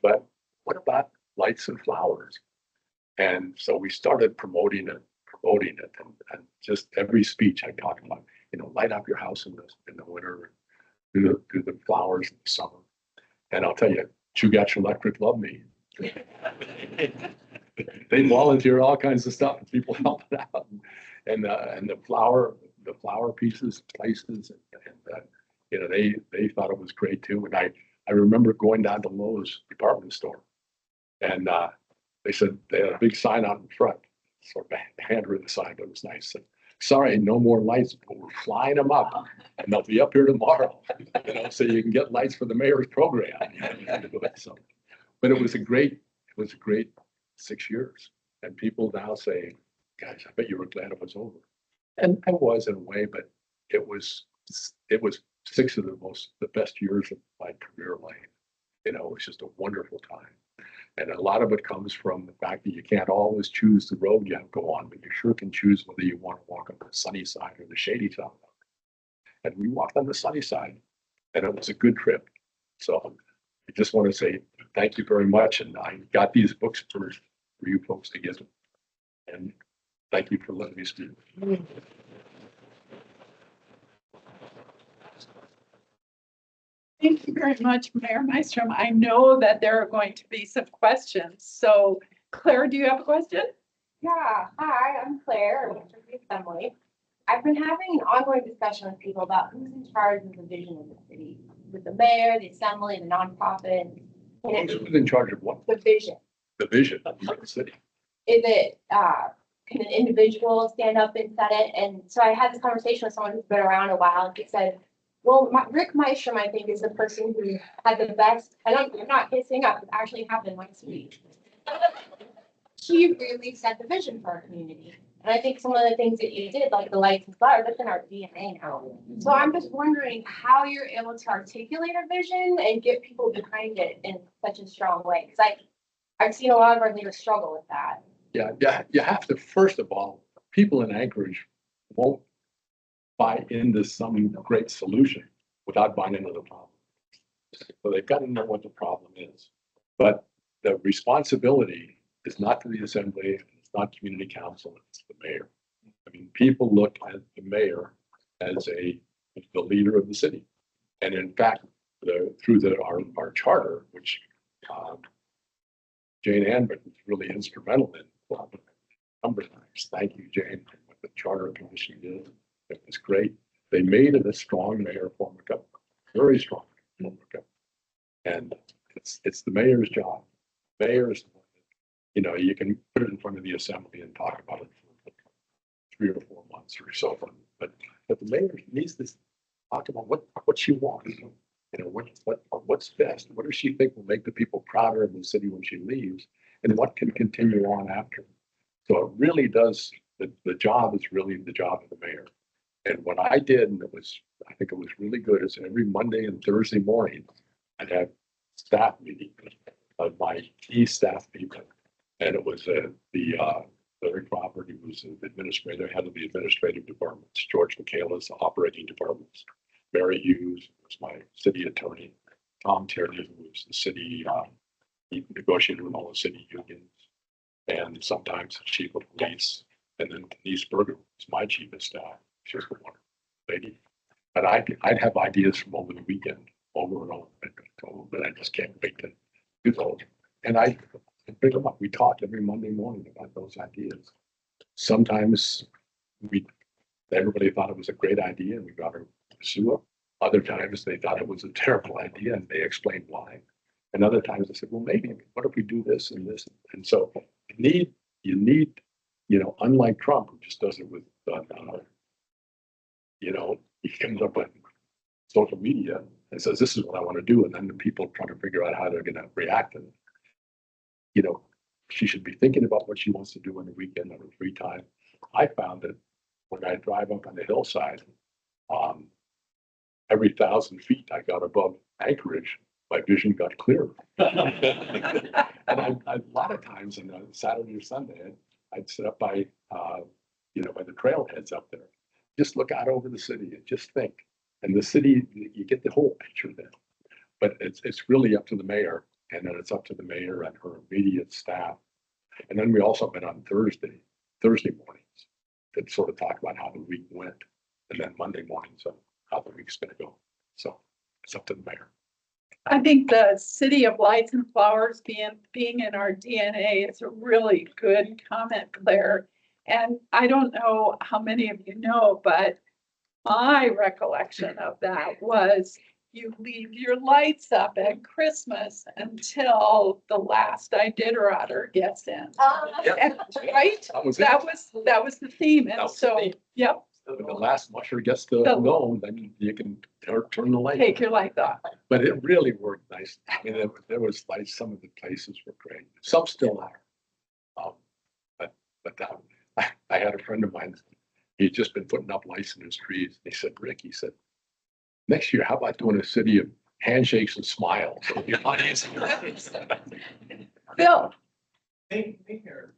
But what about lights and flowers? And so we started promoting it, and just every speech I talked about, light up your house in the winter, do the flowers in the summer. And I'll tell you, Chugach Electric love me. They volunteer all kinds of stuff, and people help it out. And the flower pieces, places, and they thought it was great too. And I remember going down to Lowe's department store, and they said they had a big sign out in front, sort of a handwritten sign, but it was nice. And, sorry, no more lights, but we're flying them up, and they'll be up here tomorrow. So you can get lights for the mayor's program. So, but it was a great 6 years, and people now say, "Guys, I bet you were glad it was over." And I was in a way, but it was 6 of the best years of my career life. It was just a wonderful time. And a lot of it comes from the fact that you can't always choose the road you have to go on, but you sure can choose whether you want to walk on the sunny side or the shady side. And we walked on the sunny side, and it was a good trip. So I just want to say thank you very much. And I got these books for you folks to get them. And thank you for letting me speak. Thank you very much, Mayor Mystrom. I know that there are going to be some questions. So Claire, do you have a question? Yeah, hi, I'm Claire, I'm from the Assembly. I've been having an ongoing discussion with people about who's in charge of the vision of the city, with the mayor, the assembly, the nonprofit. And Who's in charge of what? the vision. The vision of the city. Is it, can an individual stand up and set it? And so I had this conversation with someone who's been around a while, and he said, well, Rick Mystrom, I think, is the person who had the best, and I'm not hissing up, it actually happened last week. He really set the vision for our community. And I think some of the things that you did, like the lights and flowers, that's in our DNA now. So I'm just wondering how you're able to articulate a vision and get people behind it in such a strong way. Because I've seen a lot of our leaders struggle with that. Yeah. You have to, first of all, people in Anchorage won't buy into some great solution without buying into the problem. So they've got to know what the problem is. But the responsibility is not to the assembly, it's not community council, it's the mayor. I mean, people look at the mayor as the leader of the city. And in fact, through our charter, which Jane Anbert was really instrumental in a number of times. Thank you, Jane, for what the charter commission did. It was great. They made it a strong mayor form of government, very strong form of government. And it's the mayor's job. Mayor's, you can put it in front of the assembly and talk about it for 3 or 4 months or so. But the mayor needs to talk about what she wants. What's best? What does she think will make the people prouder of the city when she leaves? And what can continue on after? So it really does, the job is really the job of the mayor. And what I did, and I think it was really good, is every Monday and Thursday morning, I'd have staff meetings of my key staff people. And it was the Larry Crawford, who was the administrator, head of the administrative departments. George McHale is the operating departments. Mary Hughes was my city attorney. Tom Tierney, who was the city, he negotiated with all the city unions. And sometimes the chief of police. And then Denise Berger was my chief of staff. She was a wonderful lady. But I'd have ideas from over the weekend, over and over, but I just can't wait to do those. And I bring them up. We talked every Monday morning about those ideas. Sometimes everybody thought it was a great idea and we got to pursue it. Other times they thought it was a terrible idea and they explained why. And other times they said, well, maybe, what if we do this and this? And so you need, unlike Trump, who just does it with, he comes up with social media and says, this is what I want to do. And then the people try to figure out how they're going to react. And, she should be thinking about what she wants to do on the weekend on her free time. I found that when I drive up on the hillside, every 1,000 feet I got above Anchorage, my vision got clearer. And a lot of times on a Saturday or Sunday, I'd sit up by the trailheads up there, just look out over the city and just think. And the city, you get the whole picture then. But it's really up to the mayor, and then it's up to the mayor and her immediate staff. And then we also met on Thursday mornings to sort of talk about how the week went, and then Monday mornings on how the week's going to go. So it's up to the mayor. I think the city of lights and flowers being in our DNA is a really good comment, Claire. And I don't know how many of you know, but my recollection of that was you leave your lights up at Christmas until the last Iditerator gets in. And, right? That was it. That was the theme. That And was the so, theme. yep, When the last musher gets to The- go, then you can turn the light. take your light off. But it really worked nice. I mean, there was like, some of the places were great. Some still are. But I had a friend of mine, he'd just been putting up lights in his trees. He said, Rick, he said, next year, how about doing a city of handshakes and smiles? Bill, Mayor,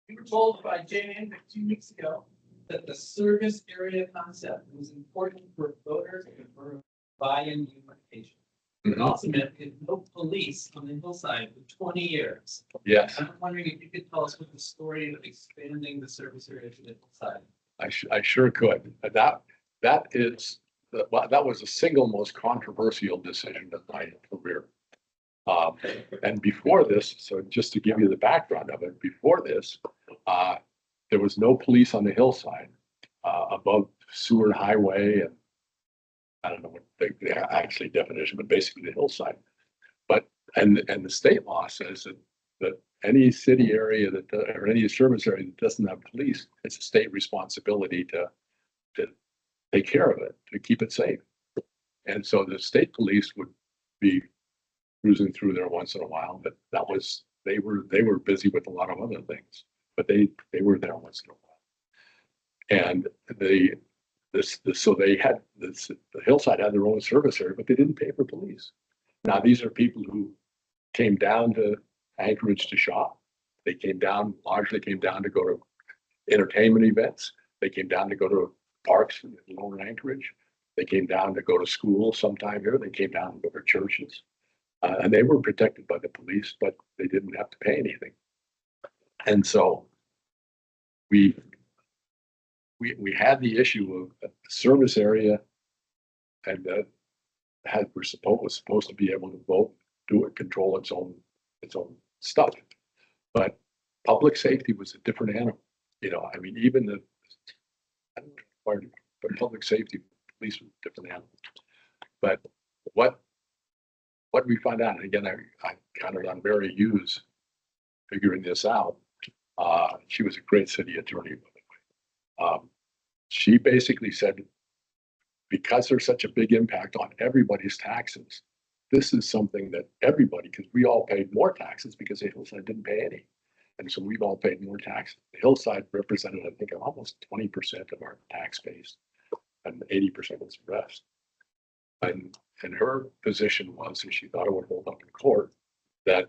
we were told by Jane Andick 2 weeks ago that the service area concept was important for voters and for buy-in unification. It also meant we had no police on the hillside for 20 years. Yes, I'm wondering if you could tell us what the story of expanding the service area to the hillside. I sure could. That was the single most controversial decision of my career. And before this, so just to give you the background of it, before this, there was no police on the hillside above Seward Highway, and I don't know what the actually definition, but basically the hillside. But and the state law says that any city area or any service area that doesn't have police, it's a state responsibility to take care of it, to keep it safe. And so the state police would be cruising through there once in a while, but they were busy with a lot of other things, but they were there once in a while. And so they had the hillside had their own service area, but they didn't pay for police. Now these are people who came down to Anchorage to shop. They largely came down to go to entertainment events. They came down to go to parks in lower Anchorage. They came down to go to school sometime here. They came down to go to churches. And they were protected by the police, but they didn't have to pay anything. And so we had the issue of the service area, and that was supposed to be able to vote, do it, control its own stuff. But public safety was a different animal. I mean, even but public safety, police was a different animal. But what we found out, and again, I counted on Mary Hughes figuring this out. She was a great city attorney, by the way. She basically said, because there's such a big impact on everybody's taxes, this is something that everybody, because we all paid more taxes because the hillside didn't pay any. And so we've all paid more taxes. The hillside represented, I think, almost 20% of our tax base, and 80% was the rest. And her position was, and she thought it would hold up in court, that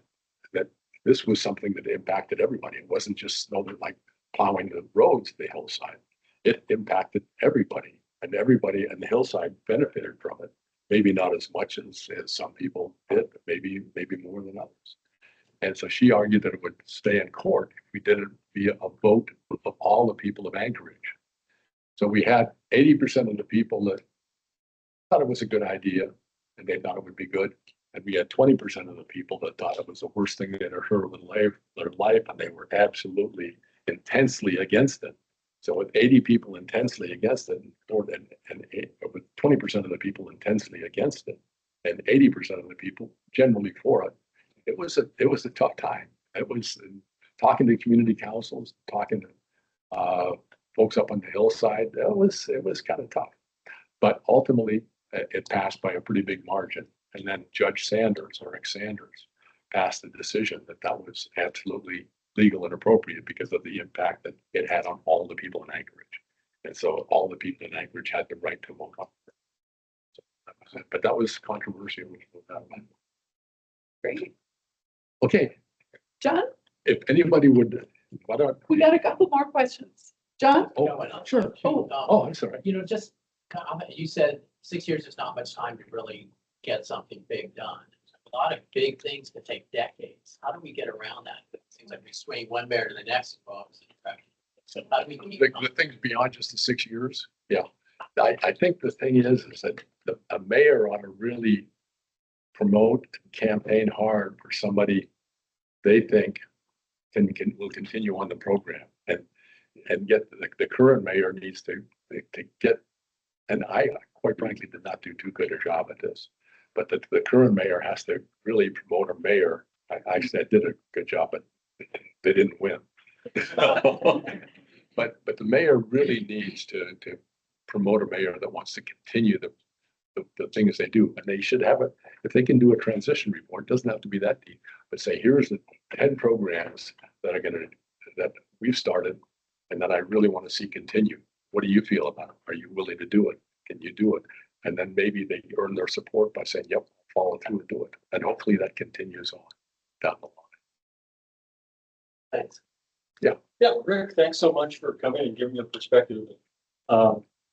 this was something that impacted everybody. It wasn't just like plowing the roads, the hillside, it impacted everybody, and everybody on the hillside benefited from it. Maybe not as much as some people did, but maybe more than others. And so she argued that it would stay in court if we did it via a vote of all the people of Anchorage. So we had 80% of the people that thought it was a good idea and they thought it would be good. And we had 20% of the people that thought it was the worst thing they had heard in their life, and they were absolutely intensely against it. So with 80 people intensely against it, with 20% of the people intensely against it, and 80% of the people generally for it, it was a tough time. It was talking to community councils, talking to folks up on the hillside. It was kind of tough, but ultimately it passed by a pretty big margin. And then Judge Sanders, or Rick Sanders, passed a decision that was absolutely legal and appropriate because of the impact that it had on all the people in Anchorage. And so all the people in Anchorage had the right to vote on it. So that was it. But that was controversial. Great. Okay, John, if anybody would, why don't we got a couple more questions. John? Oh, sure. I'm sorry. You know, just, you said 6 years is not much time to really get something big done. A lot of big things that take decades. How do we get around that? It seems like we swing one mayor to the next. So how do we keep The things beyond just the 6 years. Yeah. I think the thing is that a mayor ought to really promote and campaign hard for somebody they think will continue on the program, and get the current mayor needs to get, and I quite frankly did not do too good a job at this, but the current mayor has to really promote a mayor. I said did a good job, but they didn't win. But the mayor really needs to promote a mayor that wants to continue the things they do, and they should have it. If they can do a transition report, it doesn't have to be that deep, but say, here's the 10 programs that we've started and that I really want to see continue. What do you feel about it? Are you willing to do it? Can you do it? And then maybe they earn their support by saying, yep, follow through and do it. And hopefully that continues on down the line. Thanks. Yeah, Rick, thanks so much for coming and giving a perspective.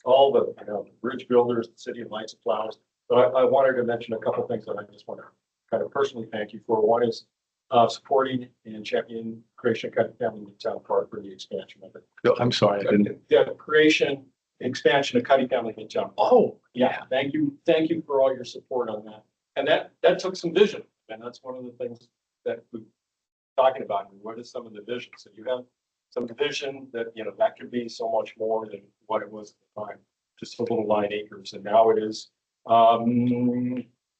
All the bridge builders, the city of Lights and Flowers. But I wanted to mention a couple of things that I just want to kind of personally thank you for. One is supporting and championing creation of Cutting Family Midtown Park for the expansion of it. No, I'm sorry, I didn't. The creation, expansion of Cutting Family Midtown. Oh, Yeah, thank you for all your support on that. And that took some vision, and that's one of the things that we're talking about. What is some of the vision? So you have some vision that, that could be so much more than what it was at the time, just a little 9 acres. And now it is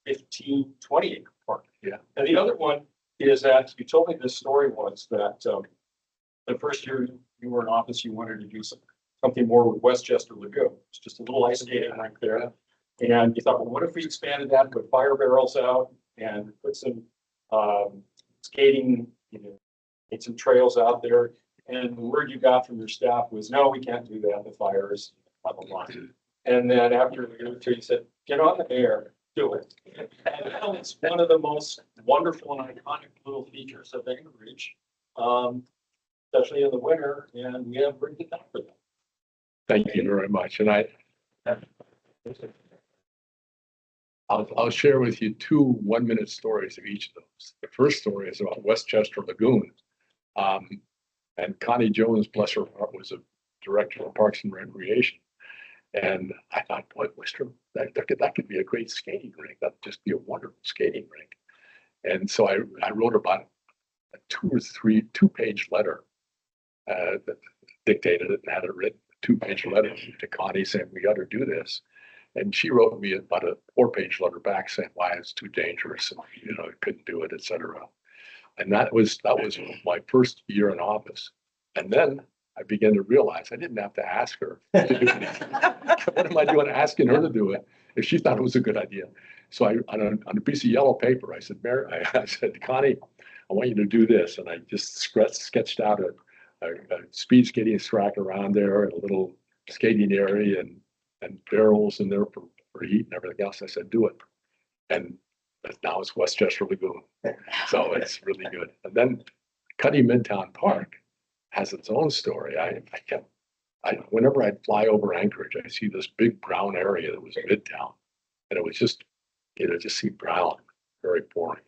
15, 20 acre park. Yeah. And the other one is that you told me this story was that the first year you were in office, you wanted to do something more with Westchester Lagoon. It's just a little ice skating rink there. And you thought, well, what if we expanded that, put fire barrels out and put some skating, made some trails out there. And the word you got from your staff was, no, we can't do that. The fires, blah, blah, blah. And then after a year or two, you said, get on the air, do it. And now it's one of the most wonderful and iconic little features of Anchorage, especially in the winter. And we have bring it down for them. thank you very much. And I'll share with you 2 1-minute stories of each of those. The first story is about Westchester Lagoon. And Connie Jones, bless her heart, was a director of Parks and Recreation. And I thought, boy, Mystrom, that could be a great skating rink. That'd just be a wonderful skating rink. And so I wrote about a 2 or 3 2-page letter that dictated it and had it written, a 2-page letter to Connie saying, we got to do this. And she wrote me about a 4-page letter back saying why it's too dangerous and, couldn't do it, etc. And that was my first year in office. And then I began to realize I didn't have to ask her to do anything. What am I doing asking her to do it if she thought it was a good idea? So on a piece of yellow paper, I said, Mary, I said, Connie, I want you to do this. And I just sketched out a speed skating track around there and a little skating area and barrels in there for heat and everything else. I said, do it. And now it's Westchester Lagoon. So it's really good. And then Cutting Midtown Park has its own story. Whenever I'd fly over Anchorage, I see this big brown area that was Midtown. And it was just, just seemed brown, very boring.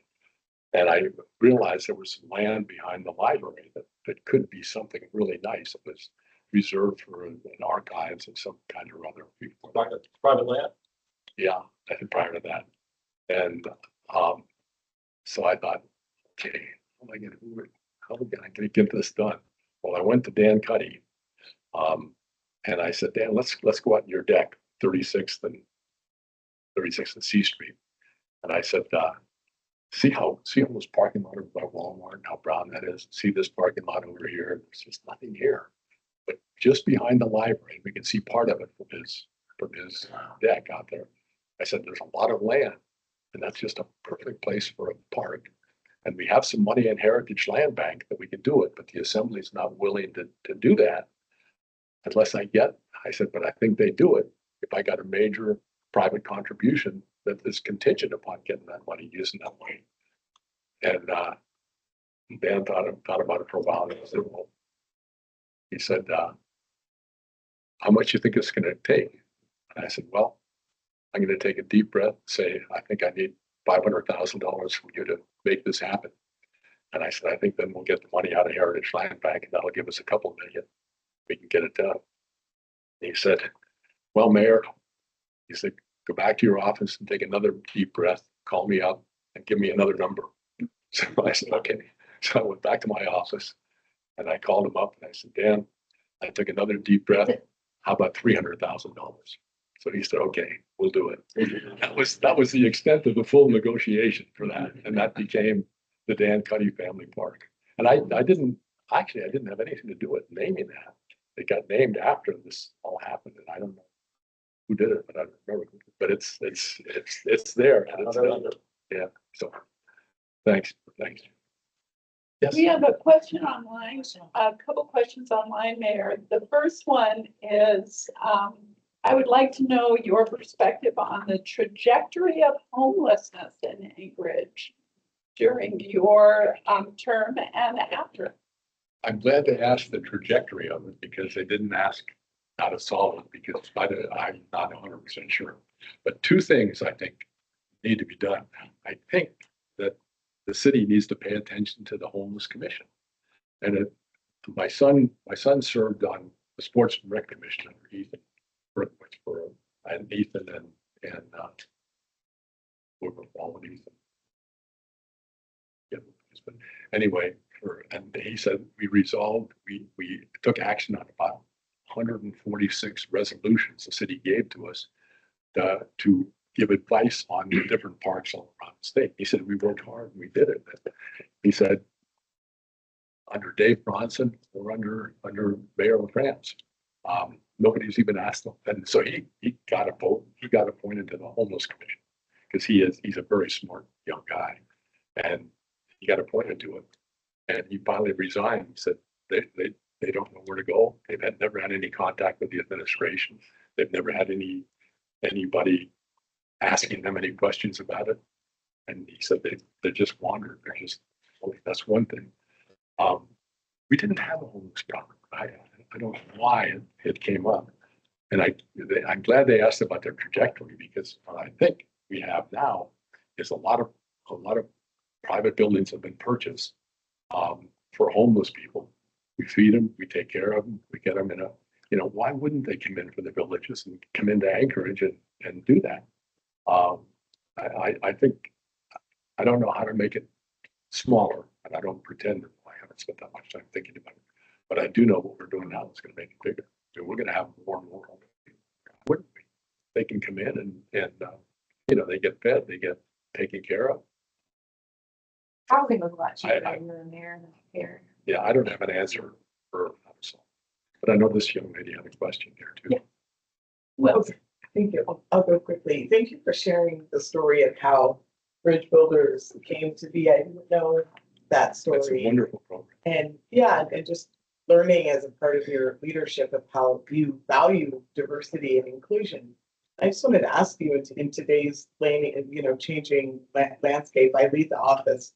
And I realized there was some land behind the library that could be something really nice. It was reserved for an archives of some kind or other. Private land. Yeah, I think prior to that. And so I thought, okay, how am I gonna get this done? Well, I went to Dan Cuddy, and I said, Dan, let's go out in your deck, 36th and C Street. And I said, see how this parking lot over by Walmart, how brown that is. See this parking lot over here. There's just nothing here. But just behind the library, we can see part of it from his deck out there. I said, there's a lot of land, and that's just a perfect place for a park. And we have some money in Heritage Land Bank that we can do it, but the assembly's not willing to do that unless I said, but I think they do it if I got a major private contribution that is contingent upon getting that money using that money. And Dan thought about it for a while, and he said, how much you think it's going to take? And I said, well, I'm going to take a deep breath and say, I think I need $500,000 from you to make this happen. And I said, I think then we'll get the money out of Heritage Land Bank, and that'll give us a couple of million. We can get it done. And he said, well, Mayor, he said, go back to your office and take another deep breath, call me up and give me another number. So I said, okay. So I went back to my office and I called him up and I said, Dan, I took another deep breath. How about $300,000? So he said, okay, we'll do it. That was the extent of the full negotiation for that. And that became the Dan Cuddy Family Park. And I didn't have anything to do with naming that. It got named after this all happened. And I don't know who did it, but I don't remember. But it's there. And it's done. Yeah. So thanks. Yes. We have a question online, a couple questions online, Mayor. The first one is, I would like to know your perspective on the trajectory of homelessness in Anchorage during your term and after. I'm glad they asked the trajectory of it because they didn't ask how to solve it because I'm not 100% sure. But two things I think need to be done. I think that the city needs to pay attention to the homeless commission. And my son served on the Sports and Rec Commission under Ethan, and Ethan and Ethan. Yeah, but anyway, and he said we took action on about 146 resolutions the city gave to us to give advice on the different parks all around the state. He said we worked hard and we did it. He said under Dave Bronson or under Mayor LaFrance, nobody's even asked him. And so he got a vote. He got appointed to the homeless commission because he's a very smart young guy, and he got appointed to it. And he finally resigned. He said they don't know where to go. They've never had any contact with the administration. They've never had anybody asking them any questions about it. And he said they just wandered. That's one thing. We didn't have a homeless problem. I don't know why it came up. And I'm glad they asked about their trajectory because what I think we have now is a lot of private buildings have been purchased for homeless people. We feed them, we take care of them, we get them why wouldn't they come in for the villages and come into Anchorage and do that? I think, I don't know how to make it smaller, and I don't pretend I haven't spent that much time thinking about it. But I do know what we're doing now is going to make it bigger. So we're going to have more and more homeless people. Wouldn't we? They can come in and they get fed, they get taken care of. Housing was a lot cheaper when you were there here. Yeah, I don't have an answer for that. But I know this young lady had a question here too. Yeah. Well, thank you. I'll go quickly. Thank you for sharing the story of how Bridge Builders came to be. I didn't know that story. That's a wonderful program. And yeah, and just learning as a part of your leadership of how you value diversity and inclusion. I just wanted to ask you in today's changing landscape. I lead the Office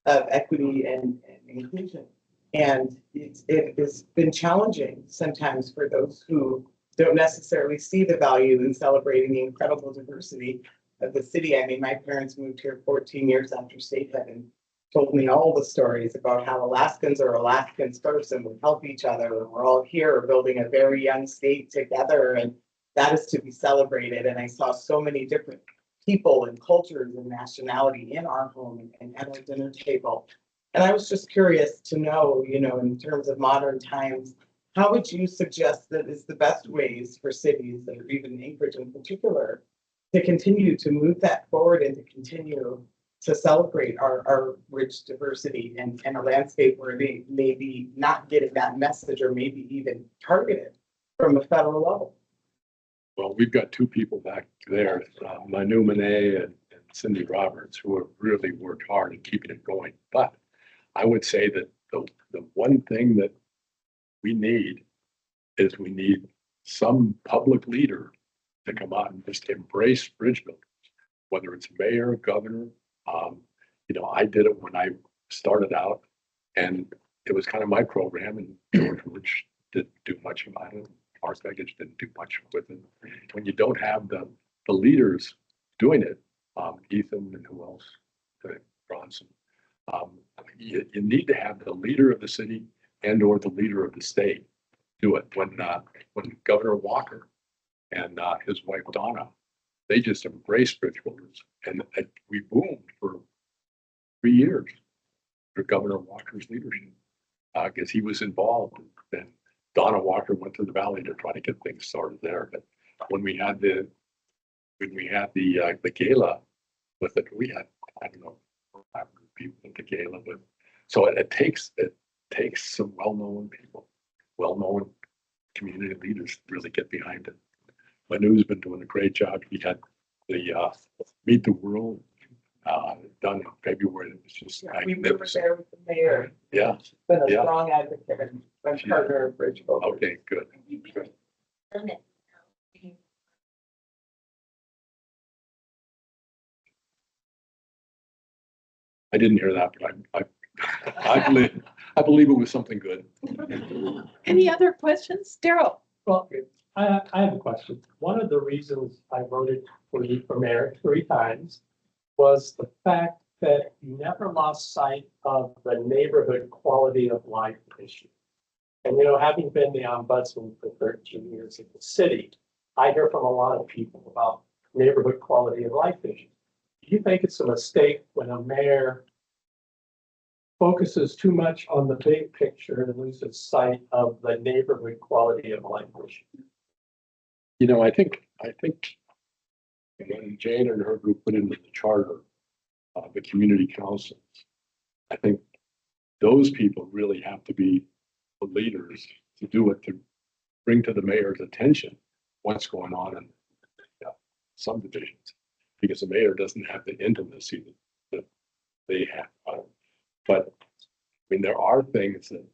of Equity and Inclusion. And it has been challenging sometimes for those who don't necessarily see the value in celebrating the incredible diversity of the city. I mean, my parents moved here 14 years after statehood and told me all the stories about how Alaskans are Alaskans first and we help each other. And we're all here building a very young state together. And that is to be celebrated. And I saw so many different people and cultures and nationality in our home and at our dinner table. And I was just curious to know, in terms of modern times, how would you suggest that is the best ways for cities, or even Anchorage in particular, to continue to move that forward and to continue to celebrate our rich diversity and a landscape where they may be not getting that message or maybe even targeted from a federal level? Well, we've got two people back there, Manu Monet and Cindy Roberts, who have really worked hard at keeping it going. But I would say that the one thing that we need is we need some public leader to come out and just embrace bridge builders, whether it's mayor, governor. I did it when I started out, and it was kind of my program, and George didn't do much about it. Mark Begich didn't do much with it. When you don't have the leaders doing it, Ethan and who else, Bronson, you need to have the leader of the city and or the leader of the state do it. When Governor Walker and his wife Donna, they just embraced bridge builders, and we boomed for 3 years for Governor Walker's leadership because he was involved. And Donna Walker went to the valley to try to get things started there. But when we had the gala with it, we had, I don't know, 500 people at the gala. But so it takes some well-known people, well-known community leaders to really get behind it. Manu's been doing a great job. He had the Meet the World done in February. It was just We were magnificent. there with the mayor. Yeah. She's been a Yeah. strong advocate and partner of bridge builders. Okay, good. Good. I didn't hear that, but I believe it was something good. Any other questions? Daryl? Well, I have a question. One of the reasons I voted for you for mayor 3 times was the fact that you never lost sight of the neighborhood quality of life issue. And, having been the ombudsman for 13 years in the city, I hear from a lot of people about neighborhood quality of life issues. Do you think it's a mistake when a mayor focuses too much on the big picture and loses sight of the neighborhood quality of life issue? I think when Jane and her group put into the charter, the community councils, I think those people really have to be the leaders to do it, to bring to the mayor's attention what's going on in subdivisions, because the mayor doesn't have the intimacy that they have. But I mean, there are things that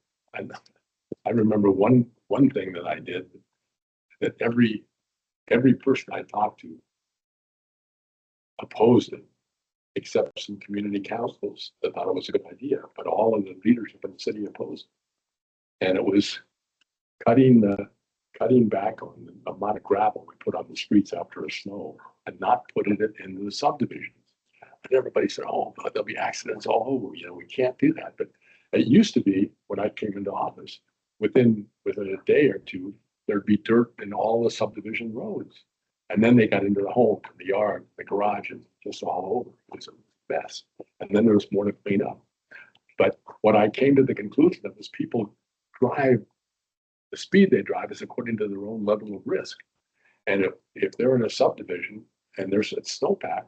I remember one thing that I did that every person I talked to opposed it, except some community councils that thought it was a good idea, but all of the leadership in the city opposed it. And it was cutting back on the amount of gravel we put on the streets after a snow and not putting it into the subdivisions. And everybody said, oh, there'll be accidents all over, we can't do that. But it used to be when I came into office, within a day or two, there'd be dirt in all the subdivision roads. And then they got into the home, the yard, the garages, just all over. It was a mess. And then there was more to clean up. But what I came to the conclusion of is people drive, the speed they drive is according to their own level of risk. And if they're in a subdivision and there's a snowpack,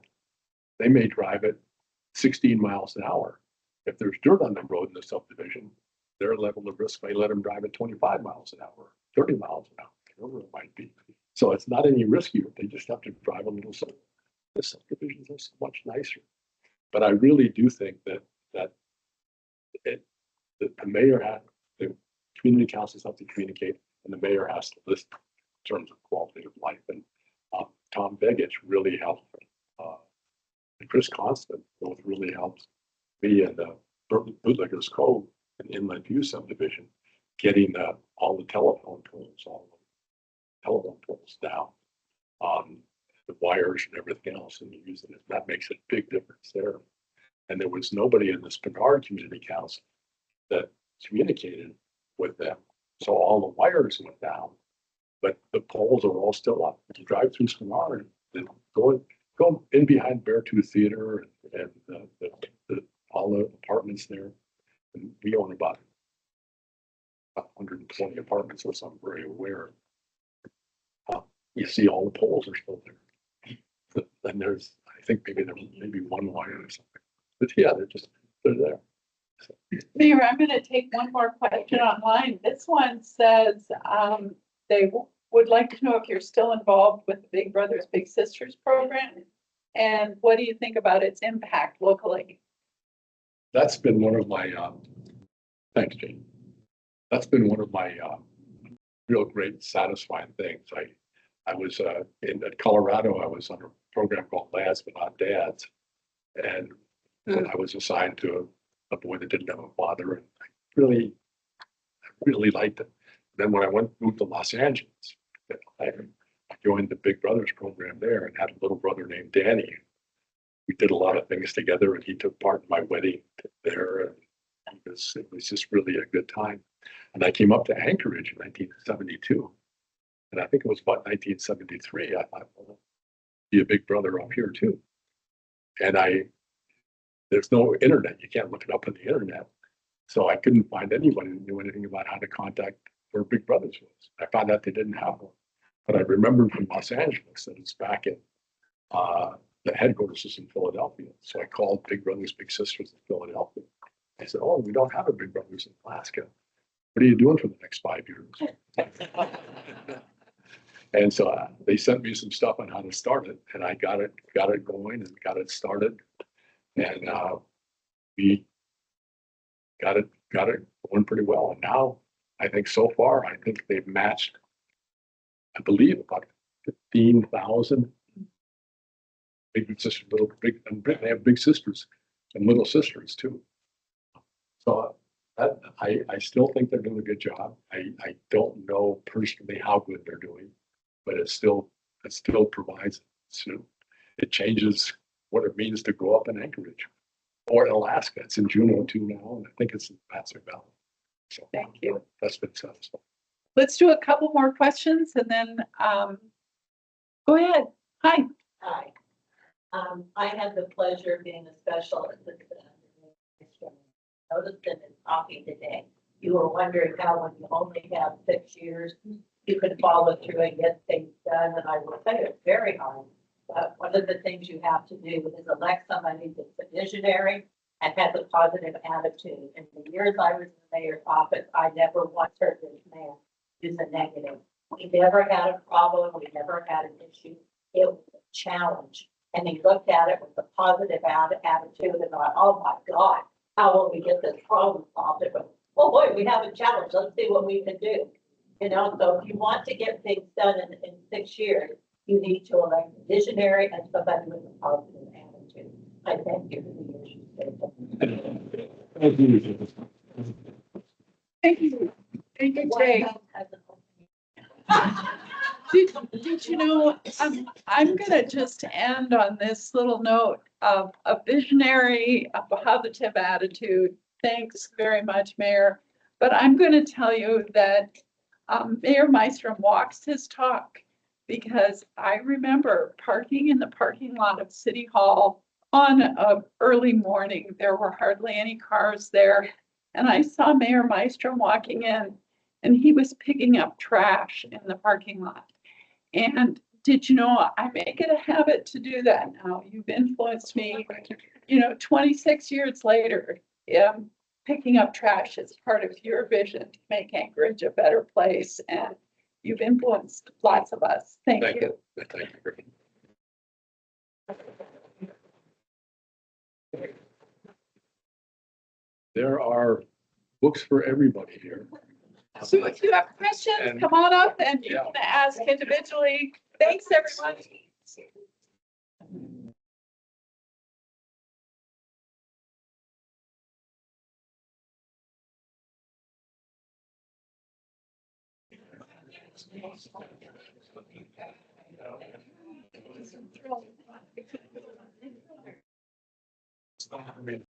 they may drive it 16 miles an hour. If there's dirt on the road in the subdivision, their level of risk may let them drive at 25 miles an hour, 30 miles an hour, whatever it might be. So it's not any riskier. They just have to drive a little slower. The subdivisions are so much nicer. But I really do think that the mayor the community councils have to communicate, and the mayor has to list in terms of quality of life. And Tom Begich really helped. And Chris Constant both really helped me and Bootleggers Cove an inland view subdivision, getting all the telephone poles down. The wires and everything else and using it. That makes a big difference there. And there was nobody in this Bernard Community Council that communicated with them. So all the wires went down, but the poles are all still up. You drive through Bernard and go in behind Beartooth Theater and all the apartments there. And we own about 120 apartments or something, very aware. You see all the poles are still there. And there's, I think maybe one wire or something. But yeah, they're there. So, Mayor, I'm gonna take one more question online. This one says, they would like to know if you're still involved with the Big Brothers Big Sisters program. And what do you think about its impact locally? that's been one of my, thanks, Jane. That's been one of my real great satisfying things. I was in Colorado, I was on a program called Lads But Not Dads. And I was assigned to a boy that didn't have a father, and I really liked it. Then when I moved to Los Angeles, I joined the Big Brothers program there and had a little brother named Danny. We did a lot of things together, and he took part in my wedding there. And it was just really a good time. And I came up to Anchorage in 1972. And I think it was about 1973. I thought, well, be a big brother up here too. And there's no internet. You can't look it up on the internet. So I couldn't find anybody who knew anything about how to contact where Big Brothers was. I found out they didn't have one. But I remembered from Los Angeles that it's back in, the headquarters is in Philadelphia. So I called Big Brothers Big Sisters in Philadelphia. I said, oh, we don't have a Big Brothers in Alaska. What are you doing for the next 5 years? And so they sent me some stuff on how to start it, and I got it going and got it started. And we got it going pretty well. And now I think so far, I think they've matched, I believe, about 15,000 big sisters, and they have big sisters and little sisters too. So I still think they're doing a good job. I don't know personally how good they're doing, but it still provides, it changes what it means to grow up in Anchorage or in Alaska. It's in Juneau too now, and I think it's in Patrick Valley. So Thank you. That's been satisfying. Let's do a couple more questions and then, go ahead. Hi. Hi. I had the pleasure of being a special assistant. Noticed in talking today, you were wondering how when you only have 6 years, you could follow through and get things done. And I will tell you, it's very hard. But one of the things you have to do is elect somebody that's a visionary and has a positive attitude. In the years I was in the mayor's office, I never once heard this man use a negative. We never had a problem. We never had an issue. It was a challenge. And he looked at it with a positive attitude and thought, oh my God, how will we get this problem solved? It was, oh boy, we have a challenge. Let's see what we can do. You know, so if you want to get things done in 6 years, you need to elect a visionary and somebody with a positive attitude. I thank you for the years. Thank you. Thank you, Jay. Did you know, I'm gonna just end on this little note of a visionary, a positive attitude. Thanks very much, Mayor. But I'm gonna tell you that Mayor Mystrom walks his talk, because I remember parking in the parking lot of City Hall on an early morning. There were hardly any cars there. And I saw Mayor Mystrom walking in, and he was picking up trash in the parking lot. And did you know, I make it a habit to do that now. You've influenced me, 26 years later. Picking up trash is part of your vision to make Anchorage a better place. And you've influenced lots of us. Thank you. Thank you, Griffin. There are books for everybody here. So if you have questions, And- come on up and you Yeah. can ask individually. Thanks, everyone.